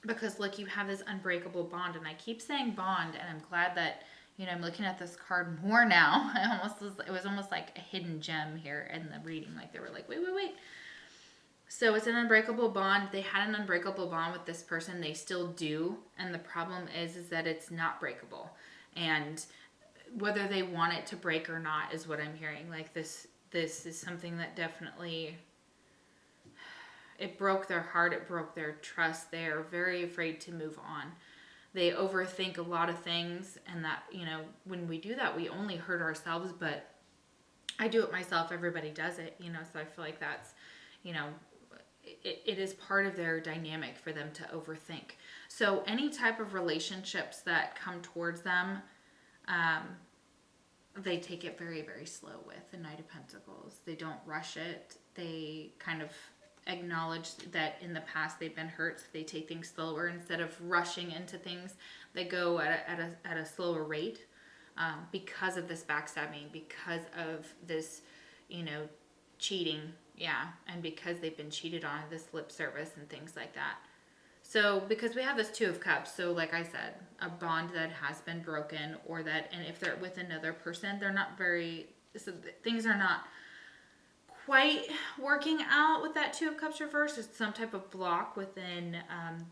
Because look, you have this unbreakable bond. And I keep saying bond, and I'm glad that, I'm looking at this card more now. It was almost like a hidden gem here in the reading. They were like, wait. So it's an unbreakable bond. They had an unbreakable bond with this person. They still do. And the problem is that it's not breakable. And whether they want it to break or not is what I'm hearing. This is something that definitely, it broke their heart. It broke their trust. They are very afraid to move on. They overthink a lot of things. And that, when we do that, we only hurt ourselves. But I do it myself. Everybody does it, so I feel like that's, it is part of their dynamic for them to overthink. So any type of relationships that come towards them, they take it very, very slow with the Knight of Pentacles. They don't rush it. They kind of acknowledge that in the past they've been hurt, so they take things slower. Instead of rushing into things, they go at a slower rate because of this backstabbing, because of this, cheating. Yeah, and because they've been cheated on, this lip service and things like that. So because we have this Two of Cups, so like I said, a bond that has been broken, and if they're with another person, they're not very, so things are not quite working out with that Two of Cups reversed. It's some type of block within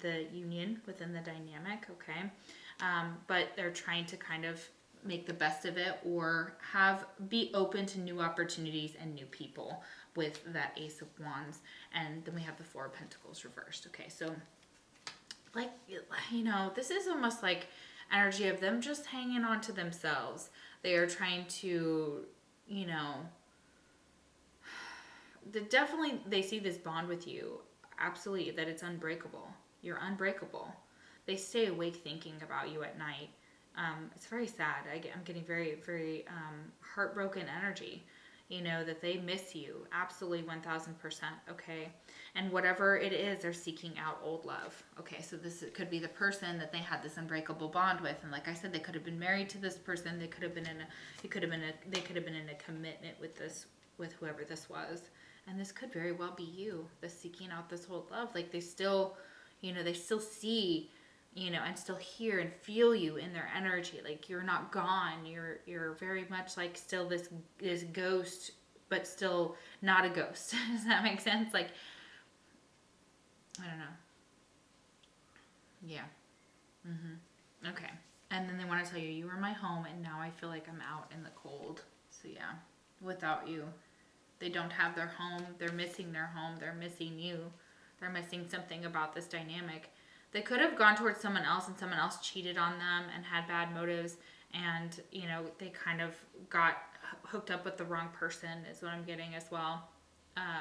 the union, within the dynamic, okay? But they're trying to kind of make the best of it, or be open to new opportunities and new people with that Ace of Wands. And then we have the Four of Pentacles reversed. Okay, so like, you know, this is almost like energy of them just hanging on to themselves. They are trying to, you know, they see this bond with you, absolutely, that it's unbreakable. You're unbreakable. They stay awake thinking about you at night. It's very sad. I'm getting very, very heartbroken energy, you know, that they miss you, absolutely 1000%, okay? And whatever it is, they're seeking out old love, okay? So could be the person that they had this unbreakable bond with, and like I said, they could have been married to this person. They could have been in a commitment with whoever this was, and this could very well be you, that's seeking out this old love. Like they still see, you know, and still hear and feel you in their energy. Like you're not gone. You're very much like still this ghost, but still not a ghost. Does that make sense? Like, I don't know. Yeah. Okay. And then they want to tell you, you were my home, and now I feel like I'm out in the cold. So yeah, without you, they don't have their home. They're missing their home. They're missing you. They're missing something about this dynamic. They could have gone towards someone else, and someone else cheated on them and had bad motives, and you know, they kind of got hooked up with the wrong person is what I'm getting as well.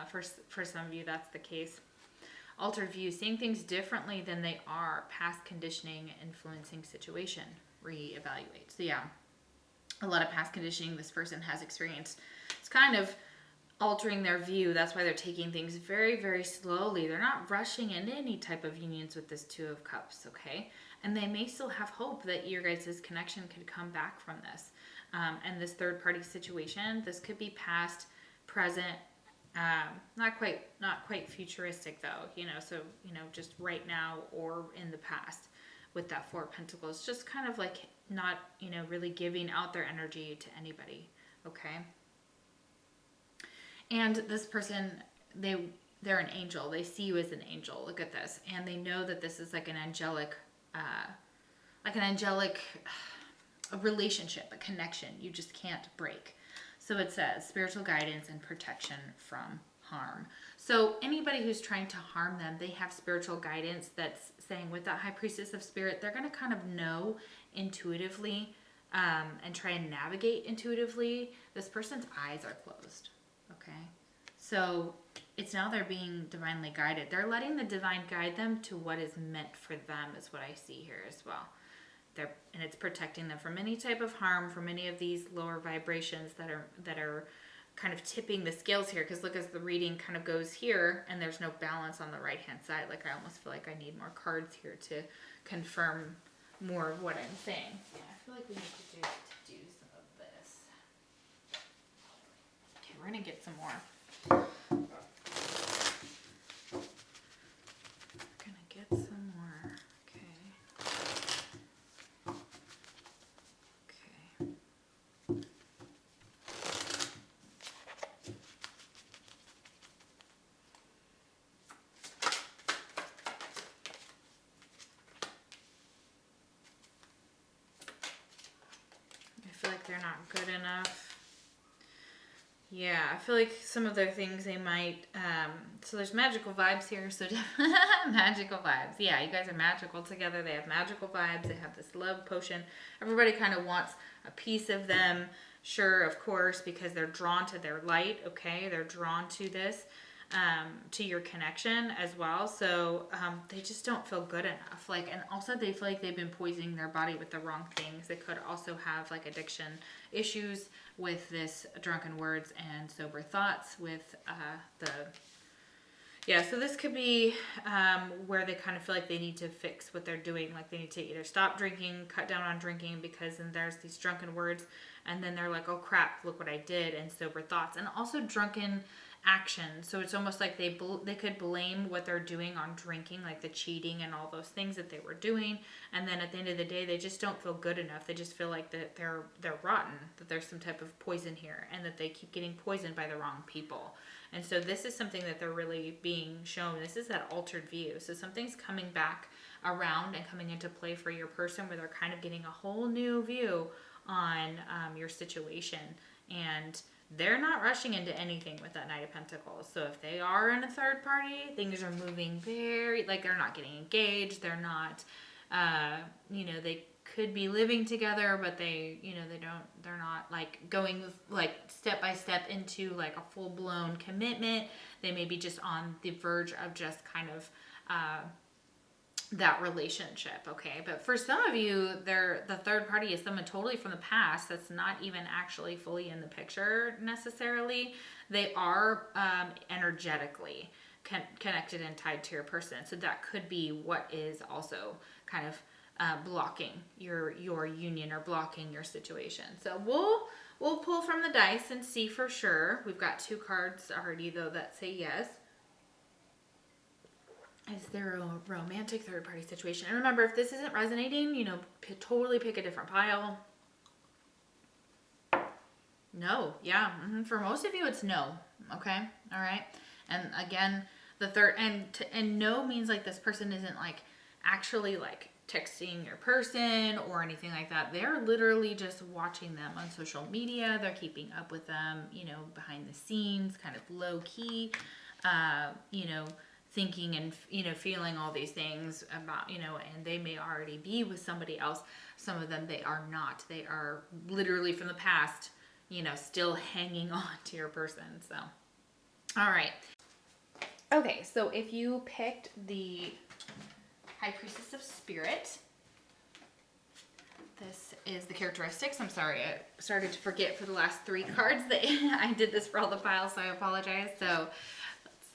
For some of you, that's the case. Altered view, seeing things differently than they are. Past conditioning influencing situation. Reevaluate. So yeah, a lot of past conditioning this person has experienced. It's kind of altering their view. That's why they're taking things very, very slowly. They're not rushing into any type of unions with this Two of Cups, okay? And they may still have hope that your guys' connection could come back from this. And this third party situation, this could be past, present, not quite futuristic though, you know, so, you know, just right now or in the past with that Four of Pentacles, just kind of like not, you know, really giving out their energy to anybody, okay? And this person, they're an angel. They see you as an angel. Look at this. And they know that this is like an angelic a relationship, a connection you just can't break. So it says spiritual guidance and protection from harm. So anybody who's trying to harm them, they have spiritual guidance that's saying with that High Priestess of Spirit, they're going to kind of know intuitively and try and navigate intuitively. This person's eyes are closed. Okay, so it's now they're being divinely guided. They're letting the divine guide them to what is meant for them is what I see here as well. And it's protecting them from any type of harm, from any of these lower vibrations that are kind of tipping the scales here. Because look, as the reading kind of goes here, and there's no balance on the right hand side. Like I almost feel like I need more cards here to confirm more of what I'm saying. Yeah, I feel like we need to do some of this. Okay, we're gonna get some more. We're gonna get some more. I feel like they're not good enough. Yeah, I feel like some of their things they might, so there's magical vibes here, so magical vibes. Yeah, you guys are magical together. They have magical vibes. They have this love potion. Everybody kind of wants a piece of them, sure, of course, because they're drawn to their light, okay? They're drawn to this, to your connection as well. So they just don't feel good enough. Like, and also they feel like they've been poisoning their body with the wrong things. They could also have like addiction issues with this drunken words and sober thoughts with so this could be where they kind of feel like they need to fix what they're doing. Like they need to either stop drinking, cut down on drinking, because then there's these drunken words, and then they're like, oh crap, look what I did, and sober thoughts. And also drunken action. So it's almost like they could blame what they're doing on drinking, like the cheating and all those things that they were doing. And then at the end of the day, they just don't feel good enough. They just feel like that they're rotten, that there's some type of poison here, and that they keep getting poisoned by the wrong people. And so this is something that they're really being shown. This is that altered view. So something's coming back around and coming into play for your person, where they're kind of getting a whole new view on your situation. And they're not rushing into anything with that Knight of Pentacles. So if they are in a third party, things are moving very, like they're not getting engaged. They're not, they could be living together, but they're not like going like step by step into like a full blown commitment. They may be just on the verge of just kind of, that relationship, okay? But for some of you, the third party is someone totally from the past that's not even actually fully in the picture necessarily. They are energetically connected and tied to your person. So that could be what is also kind of blocking your union or blocking your situation. So we'll pull from the dice and see for sure. We've got 2 cards already though that say yes. Is there a romantic third party situation? And remember, if this isn't resonating, totally pick a different pile. No. Yeah. For most of you, it's no. Okay. All right. And again, the third, and no means like this person isn't like actually like texting your person or anything like that. They're literally just watching them on social media. They're keeping up with them, behind the scenes, kind of low key, thinking and, feeling all these things about, and they may already be with somebody else. Some of them, they are not. They are literally from the past, still hanging on to your person. So, all right. Okay, so if you picked the High Priestess of Spirit, this is the characteristics. I'm sorry, I started to forget for the last 3 cards that I did this for all the piles, so I apologize. So,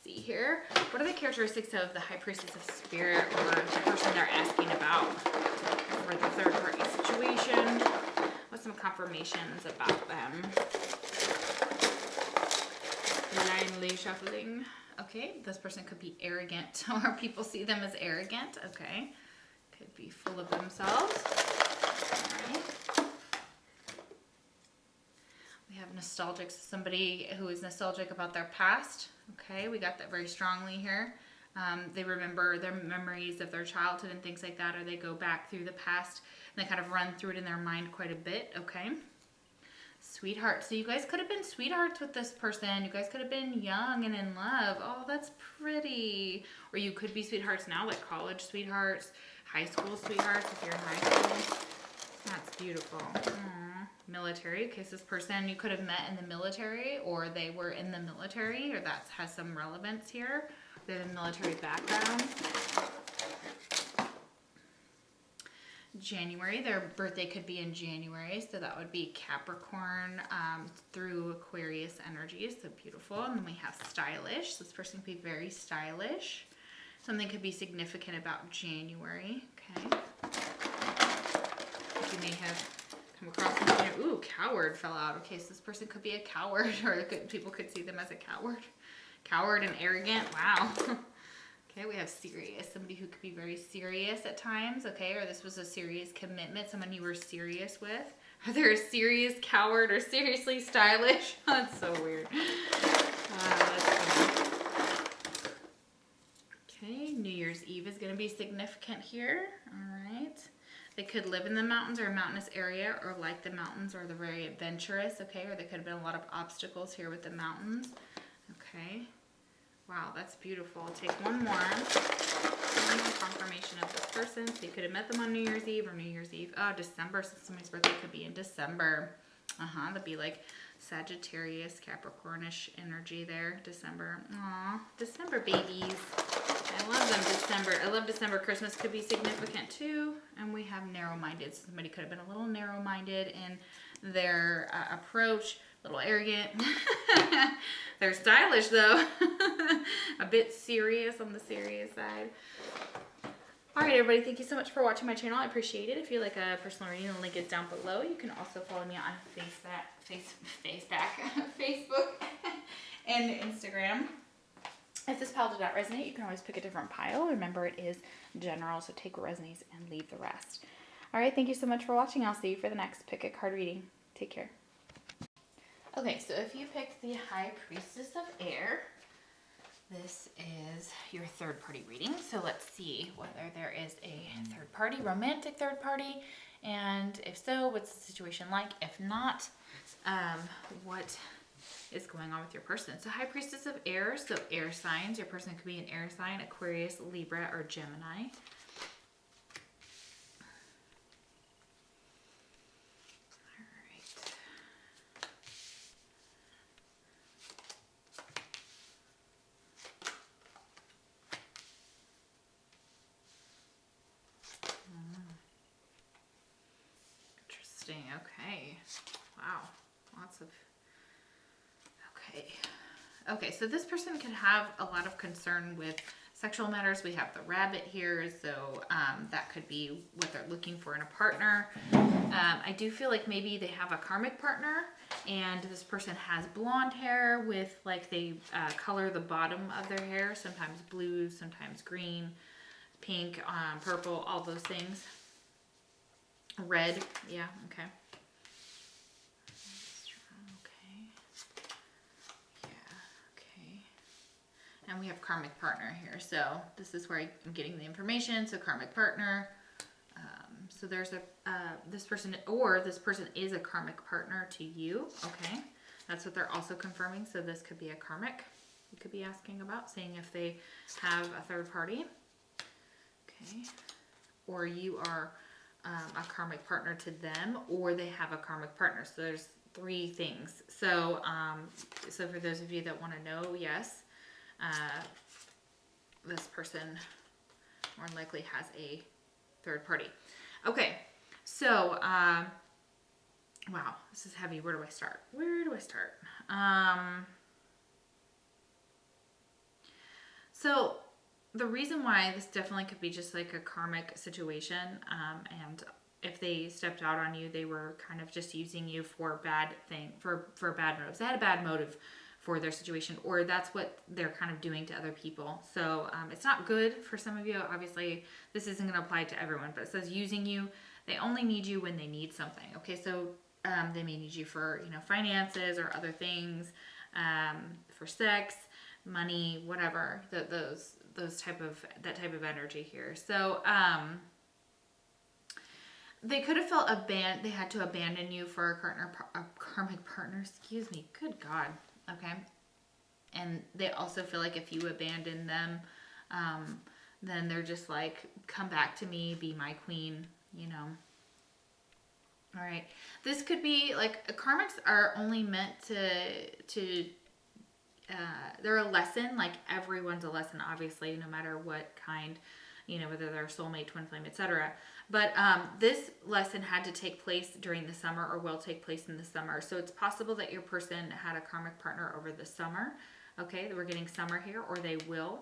see here. What are the characteristics of the High Priestess of Spirit, or the person they're asking about for the third party situation? What's some confirmations about them? Blindly shuffling. Okay, this person could be arrogant, or people see them as arrogant. Okay, could be full of themselves. All right. We have nostalgic, somebody who is nostalgic about their past. Okay, we got that very strongly here. They remember their memories of their childhood and things like that, or they go back through the past and they kind of run through it in their mind quite a bit. Okay. Sweetheart. So you guys could have been sweethearts with this person. You guys could have been young and in love. Oh, that's pretty. Or you could be sweethearts now, like college sweethearts, high school sweethearts if you're in high school. That's beautiful. Aww. Military. Okay, so this person you could have met in the military, or they were in the military, or that has some relevance here. They have a military background. January. Their birthday could be in January, so that would be Capricorn through Aquarius energy. So beautiful. And then we have stylish. So this person could be very stylish. Something could be significant about January. Okay. You may have come across them. Ooh, coward fell out. Okay, so this person could be a coward, or people could see them as a coward. Coward and arrogant. Wow. Okay, we have serious. Somebody who could be very serious at times. Okay, or this was a serious commitment. Someone you were serious with. Are there a serious coward or seriously stylish? That's so weird. That's funny. Okay, New Year's Eve is going to be significant here. All right. They could live in the mountains or a mountainous area, or like the mountains, or they're very adventurous, okay? Or there could have been a lot of obstacles here with the mountains. Okay. Wow, that's beautiful. I'll take one more. One more confirmation of this person. So you could have met them on New Year's Eve or New Year's Eve. Oh, December. So somebody's birthday could be in December. That'd be like Sagittarius, Capricornish energy there. December. Aw, December babies. I love them, December. I love December. Christmas could be significant too. And we have narrow-minded. So somebody could have been a little narrow-minded in their approach. A little arrogant. They're stylish though. A bit serious on the serious side. Alright everybody, thank you so much for watching my channel. I appreciate it. If you like a personal reading, the link is down below. You can also follow me on Facebook and Instagram. If this pile did not resonate, you can always pick a different pile. Remember, it is general, so take what resonates and leave the rest. All right, thank you so much for watching. I'll see you for the next Pick a Card reading. Take care. Okay, so if you picked the High Priestess of Air, this is your third party reading. So let's see whether there is a third party, romantic third party, and if so, what's the situation like? If not, what is going on with your person? So High Priestess of Air, so air signs. Your person could be an air sign, Aquarius, Libra, or Gemini. Okay. Wow. Lots of... Okay, so this person could have a lot of concern with sexual matters. We have the rabbit here, so that could be what they're looking for in a partner. I do feel like maybe they have a karmic partner, and this person has blonde hair with, like, they color the bottom of their hair, sometimes blue, sometimes green, pink, purple, all those things. Red, yeah, okay. And we have karmic partner here. So this is where I'm getting the information. So karmic partner. So there's this person, or this person is a karmic partner to you. Okay. That's what they're also confirming. So this could be a karmic. You could be asking about, seeing if they have a third party. Okay. Or you are a karmic partner to them, or they have a karmic partner. So there's three things. So, so for those of you that want to know, yes. This person more than likely has a third party. Okay, so, wow, this is heavy. Where do I start? So the reason why this definitely could be just like a karmic situation, and if they stepped out on you, they were kind of just using you for a bad thing, for bad motives. They had a bad motive for their situation, or that's what they're kind of doing to other people. So it's not good for some of you. Obviously, this isn't going to apply to everyone, but it says using you. They only need you when they need something. Okay, so they may need you for, you know, finances or other things, for sex, money, whatever. That type of energy here. So they could have felt they had to abandon you for a karmic partner. Excuse me. Good God. Okay. And they also feel like if you abandon them, then they're just like, come back to me, be my queen, you know. All right. This could be like, karmics are only meant to they're a lesson. Like, everyone's a lesson, obviously, no matter what kind, you know, whether they're soulmate, twin flame, etc. But this lesson had to take place during the summer, or will take place in the summer. So it's possible that your person had a karmic partner over the summer. Okay, we're getting summer here, or they will.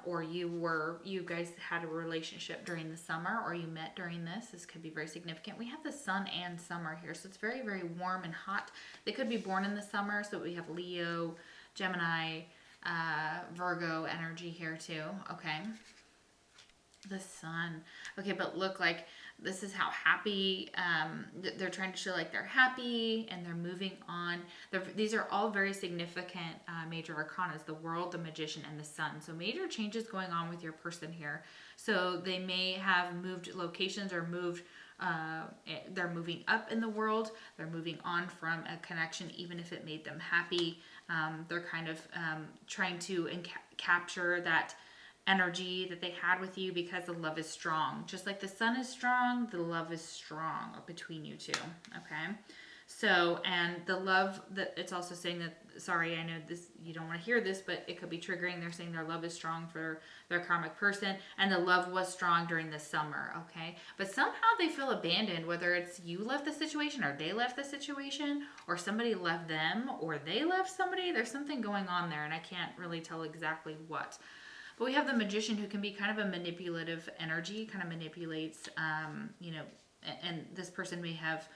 Or you guys had a relationship during the summer, or you met during this. This could be very significant. We have the sun and summer here, so it's very, very warm and hot. They could be born in the summer, so we have Leo, Gemini, Virgo energy here too. Okay. The sun. Okay, but look, like, this is how happy, they're trying to show like they're happy and they're moving on. These are all very significant major arcanas: the world, the magician, and the sun. So major changes going on with your person here. So they may have moved locations, or they're moving up in the world. They're moving on from a connection, even if it made them happy. They're kind of trying to capture that energy that they had with you, because the love is strong. Just like the sun is strong, the love is strong between you two. Okay. So, and the love, that it's also saying that, sorry, I know this, you don't want to hear this, but it could be triggering. They're saying their love is strong for their karmic person, and the love was strong during the summer. Okay. But somehow they feel abandoned, whether it's you left the situation, or they left the situation, or somebody left them, or they left somebody. There's something going on there, and I can't really tell exactly what. But we have the magician, who can be kind of a manipulative energy, kind of manipulates, you know, and this person may have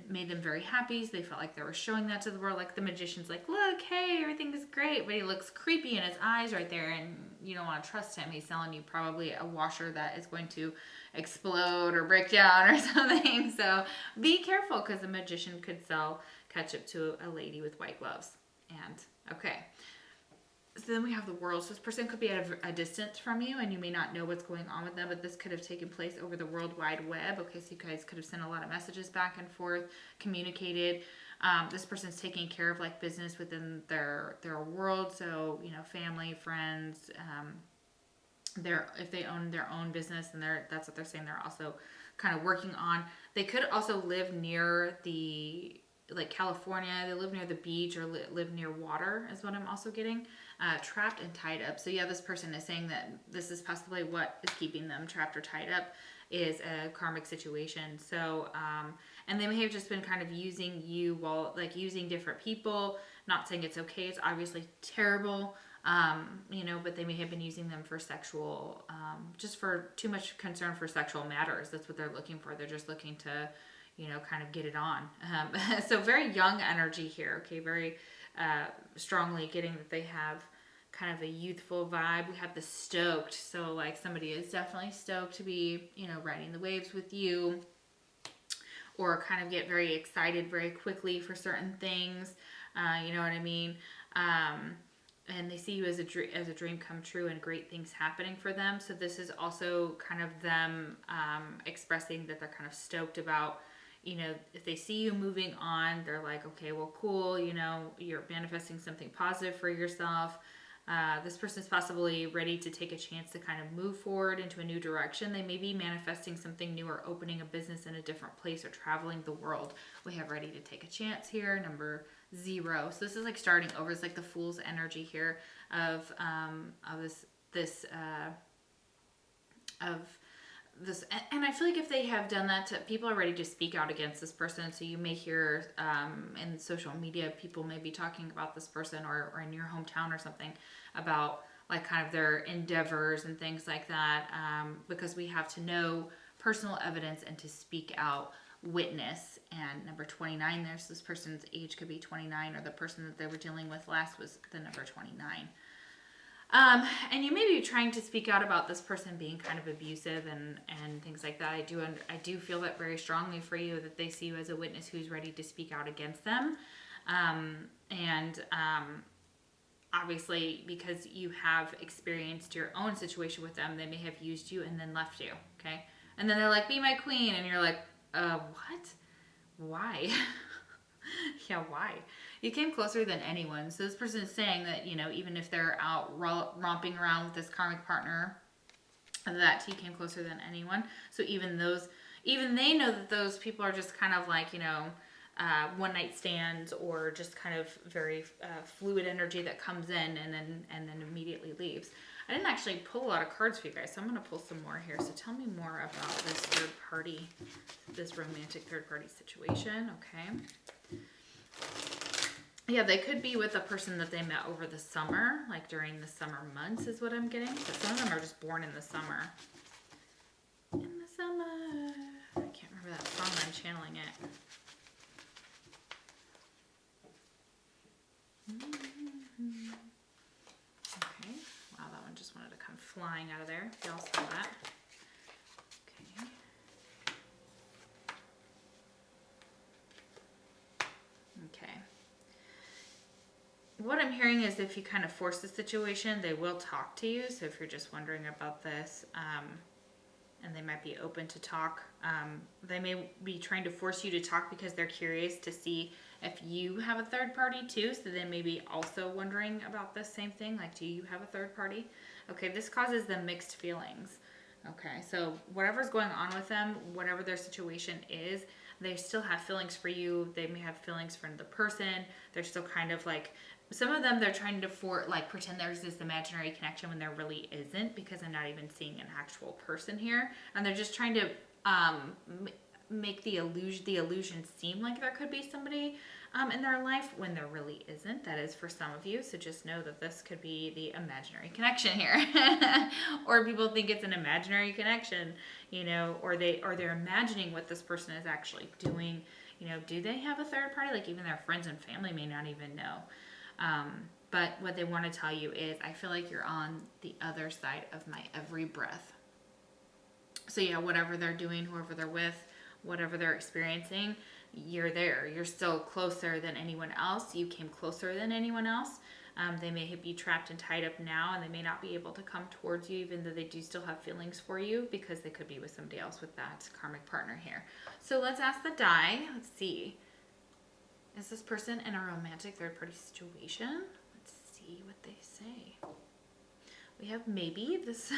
made them very happy. So they felt like they were showing that to the world. Like the magician's like, look, hey, everything is great, but he looks creepy in his eyes right there, and you don't want to trust him. He's selling you probably a washer that is going to explode or break down or something. So be careful, because a magician could sell ketchup to a lady with white gloves. And okay. So then we have the world. So this person could be at a distance from you, and you may not know what's going on with them, but this could have taken place over the World Wide Web. Okay, so you guys could have sent a lot of messages back and forth, communicated. This person's taking care of like business within their world. So, you know, family, friends, if they own their own business, and that's what they're saying they're also kind of working on. They could also live near like California. They live near the beach or live near water is what I'm also getting. Trapped and tied up. So yeah, this person is saying that this is possibly what is keeping them trapped or tied up, is a karmic situation. So, and they may have just been kind of using you while like using different people, not saying it's okay. It's obviously terrible. You know, but they may have been using them for sexual, just for too much concern for sexual matters. That's what they're looking for. They're just looking to, you know, kind of get it on. So very young energy here. Okay. Very, strongly getting that they have kind of a youthful vibe. We have the stoked. So like somebody is definitely stoked to be, you know, riding the waves with you, or kind of get very excited very quickly for certain things. You know what I mean? And they see you as a dream come true and great things happening for them. So this is also kind of them expressing that they're kind of stoked about, you know, if they see you moving on, they're like, okay, well, cool, you know, you're manifesting something positive for yourself. This person is possibly ready to take a chance to kind of move forward into a new direction. They may be manifesting something new, or opening a business in a different place, or traveling the world. We have ready to take a chance here, number 0. So this is like starting over. It's like the Fool's energy here of this, and I feel like if they have done that, people are ready to speak out against this person. So you may hear in social media, people may be talking about this person, or in your hometown or something, about like kind of their endeavors and things like that, because we have to know personal evidence and to speak out, witness. And number 29 there, so this person's age could be 29, or the person that they were dealing with last was the number 29. And you may be trying to speak out about this person being kind of abusive and things like that. I do feel that very strongly for you, that they see you as a witness who's ready to speak out against them. Obviously, because you have experienced your own situation with them, they may have used you and then left you. Okay. And then they're like, be my queen. And you're like, what? Why? Yeah, why? You came closer than anyone. So this person is saying that, you know, even if they're out romping around with this karmic partner, that he came closer than anyone. So even they know that those people are just kind of like, you know, one night stands, or just kind of very fluid energy that comes in and then immediately leaves. I didn't actually pull a lot of cards for you guys, so I'm going to pull some more here. So tell me more about this romantic third party situation. Okay. Yeah, they could be with a person that they met over the summer, like during the summer months is what I'm getting. But some of them are just born in the summer. In the summer. I can't remember that song, I'm channeling it. Okay. Wow, that one just wanted to come flying out of there. Y'all saw that. Okay. Okay. What I'm hearing is if you kind of force the situation, they will talk to you. So if you're just wondering about this, and they might be open to talk, they may be trying to force you to talk because they're curious to see if you have a third party too. So they may be also wondering about the same thing, like, do you have a third party? Okay, this causes them mixed feelings. Okay, so whatever's going on with them, whatever their situation is, they still have feelings for you. They may have feelings for the person. They're still kind of like, some of them, they're trying to pretend there's this imaginary connection when there really isn't, because I'm not even seeing an actual person here. And they're just trying to make the illusion seem like there could be somebody in their life when there really isn't. That is for some of you. So just know that this could be the imaginary connection here. Or people think it's an imaginary connection, you know, or they're imagining what this person is actually doing. do they have a third party? Like even their friends and family may not even know. But what they want to tell you is, I feel like you're on the other side of my every breath. So yeah, whatever they're doing, whoever they're with, whatever they're experiencing, you're there. You're still closer than anyone else. You came closer than anyone else. They may be trapped and tied up now, and they may not be able to come towards you, even though they do still have feelings for you, because they could be with somebody else with that karmic partner here. So let's ask the die. Let's see. Is this person in a romantic third-party situation? Let's see what they say. We have maybe. This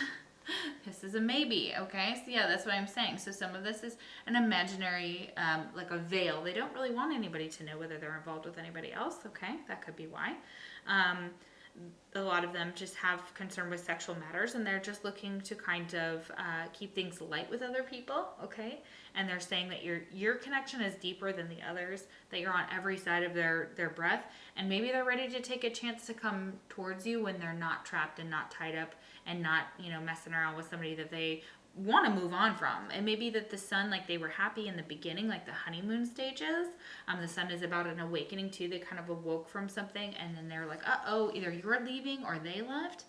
is a maybe, okay? So yeah, that's what I'm saying. So some of this is an imaginary, like a veil. They don't really want anybody to know whether they're involved with anybody else, okay? That could be why. A lot of them just have concern with sexual matters, and they're just looking to kind of keep things light with other people, okay? And they're saying that your connection is deeper than the others, that you're on every side of their breath, and maybe they're ready to take a chance to come towards you when they're not trapped and not tied up and not, messing around with somebody that they want to move on from. It may be that the sun, like they were happy in the beginning, like the honeymoon stages. The sun is about an awakening too. They kind of awoke from something, and then they're like, uh-oh, either you're leaving or they left.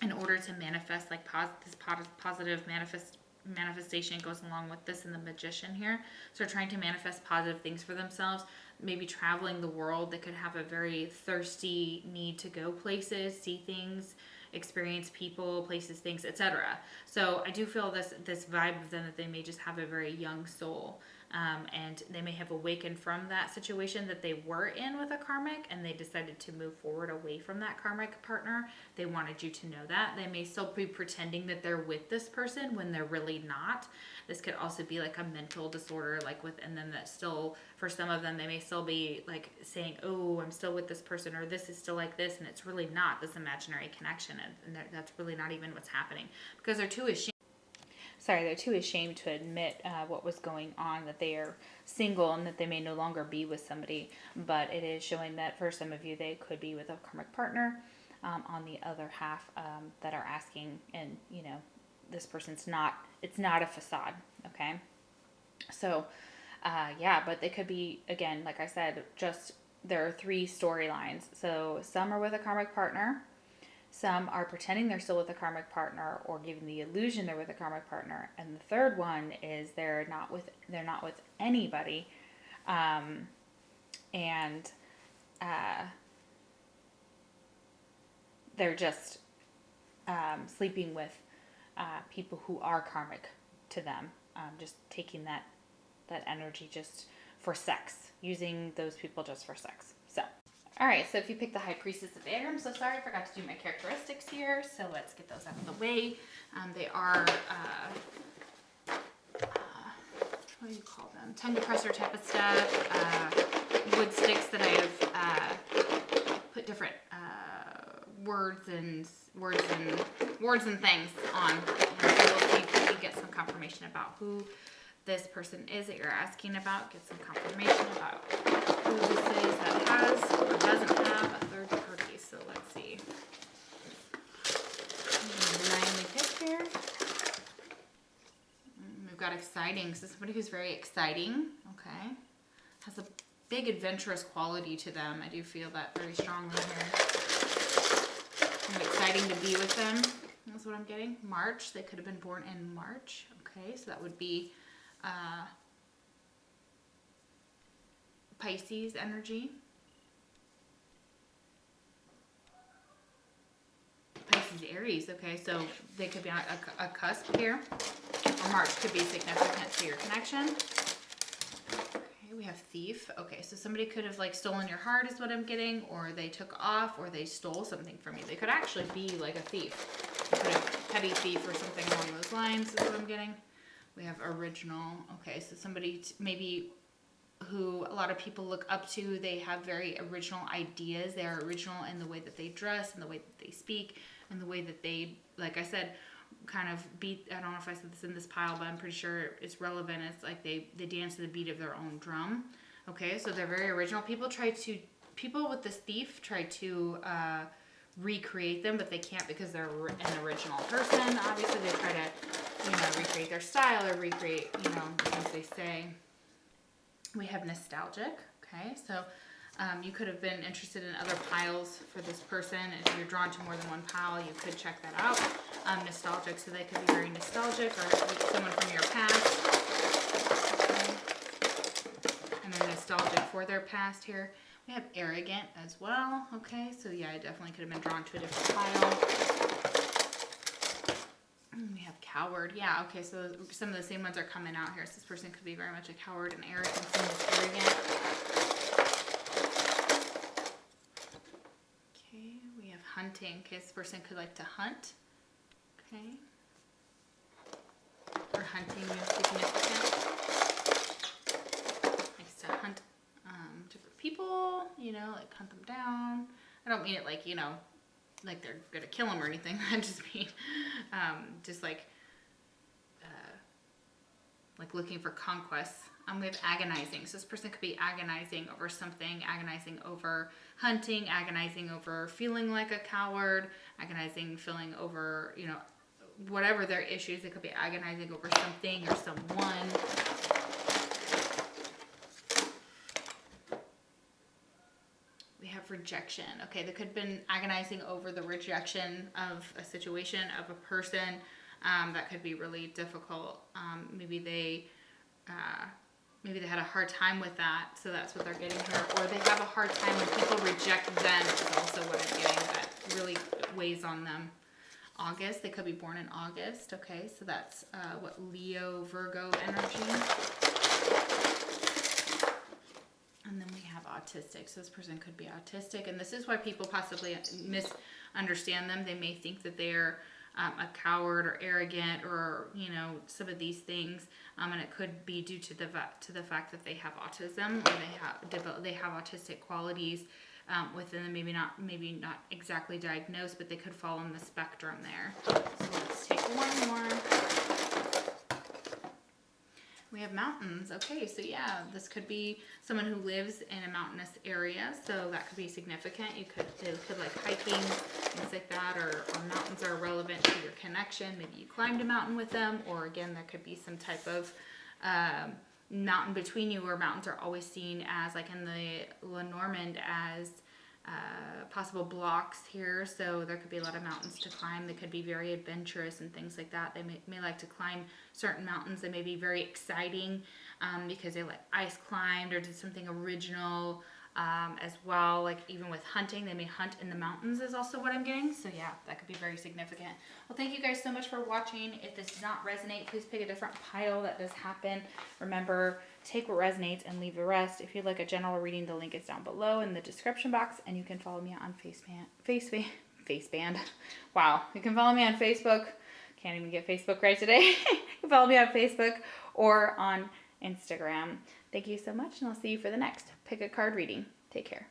In order to manifest like this positive manifestation goes along with this in the Magician here. So trying to manifest positive things for themselves, maybe traveling the world. They could have a very thirsty need to go places, see things, experience people, places, things, etc. So I do feel this vibe of them, that they may just have a very young soul, and they may have awakened from that situation that they were in with a karmic, and they decided to move forward away from that karmic partner. They wanted you to know that. They may still be pretending that they're with this person when they're really not. This could also be like a mental disorder, and then that still, for some of them, they may still be like saying, oh, I'm still with this person, or this is still like this, and it's really not this imaginary connection, and that's really not even what's happening, because they're too ashamed. They're too ashamed to admit what was going on, that they are single and that they may no longer be with somebody. But it is showing that for some of you, they could be with a karmic partner on the other half that are asking, and this person's it's not a facade, okay? So yeah, but they could be, again, like I said, just there are 3 storylines. So some are with a karmic partner. Some are pretending they're still with a karmic partner, or giving the illusion they're with a karmic partner. And the third one is they're not with anybody, and they're just sleeping with people who are karmic to them, just taking that energy just for sex, using those people just for sex. So. All right, so if you pick the High Priestess of Air, I'm so sorry, I forgot to do my characteristics here, so let's get those out of the way. They are, what do you call them? Tongue depressor type of stuff, wood sticks that I have put different words and things on. And so we'll see if we can get some confirmation about who this person is that you're asking about, get some confirmation about who this is that has or doesn't have a third party. So let's see. Randomly pick here. We've got exciting. So somebody who's very exciting, okay, has a big adventurous quality to them. I do feel that very strongly here. And exciting to be with them. That's what I'm getting. March. They could have been born in March. Okay, so that would be Pisces energy. Pisces, Aries, okay, so they could be on a cusp here, or March could be significant to your connection. Okay, we have thief. Okay, so somebody could have like stolen your heart is what I'm getting, or they took off, or they stole something from you. They could actually be like a thief, kind of petty thief or something along those lines is what I'm getting. We have original. Okay, so somebody maybe who a lot of people look up to. They have very original ideas. They are original in the way that they dress, and the way that they speak, and the way that they, like I said, kind of beat, I don't know if I said this in this pile, but I'm pretty sure it's relevant. It's like they dance to the beat of their own drum. Okay, so they're very original. People with this thief try to recreate them, but they can't because they're an original person. Obviously, they try to, recreate their style or recreate, things they say. We have nostalgic. Okay, so you could have been interested in other piles for this person. If you're drawn to more than one pile, you could check that out. Nostalgic, so they could be very nostalgic, or someone from your past. Okay. And they're nostalgic for their past here. We have arrogant as well. Okay, so yeah, I definitely could have been drawn to a different pile. We have coward. Yeah, okay, so some of the same ones are coming out here. So this person could be very much a coward and arrogant. Okay, we have hunting. Okay, this person could like to hunt. Okay. Or hunting is significant. Likes to hunt different people, you know, like hunt them down. I don't mean it like, you know, like they're gonna kill them or anything. I just mean just like looking for conquests. We have agonizing. So this person could be agonizing over something, agonizing over hunting, agonizing over feeling like a coward, agonizing, feeling over, you know, whatever their issues. It could be agonizing over something or someone. We have rejection. Okay, they could have been agonizing over the rejection of a situation, of a person. That could be really difficult. Maybe they had a hard time with that, so that's what they're getting here. Or they have a hard time when people reject them is also what I'm getting. That really weighs on them. August, they could be born in August. Okay, so that's what Leo, Virgo energy. And then we have autistic. So this person could be autistic. And this is why people possibly misunderstand them. They may think that they're a coward or arrogant or, you know, some of these things. And it could be due to the fact that they have autism, or they have autistic qualities within them. Maybe not exactly diagnosed, but they could fall on the spectrum there. So let's take one more. We have mountains. Okay, so yeah, this could be someone who lives in a mountainous area, so that could be significant. They could like hiking, things like that, or mountains are relevant to your connection. Maybe you climbed a mountain with them, or again, there could be some type of mountain between you, where mountains are always seen as, like in the Lenormand, as possible blocks here. So there could be a lot of mountains to climb. They could be very adventurous and things like that. They may like to climb certain mountains. They may be very exciting because they like ice climbed or did something original as well. Like even with hunting, they may hunt in the mountains is also what I'm getting. So yeah, that could be very significant. Well, thank you guys so much for watching. If this does not resonate, please pick a different pile. That does happen. Remember, take what resonates and leave the rest. If you'd like a general reading, the link is down below in the description box, and you can follow me on Faceband. Wow, you can follow me on Facebook. Can't even get Facebook right today. You can follow me on Facebook or on Instagram. Thank you so much, and I'll see you for the next Pick a Card reading. Take care.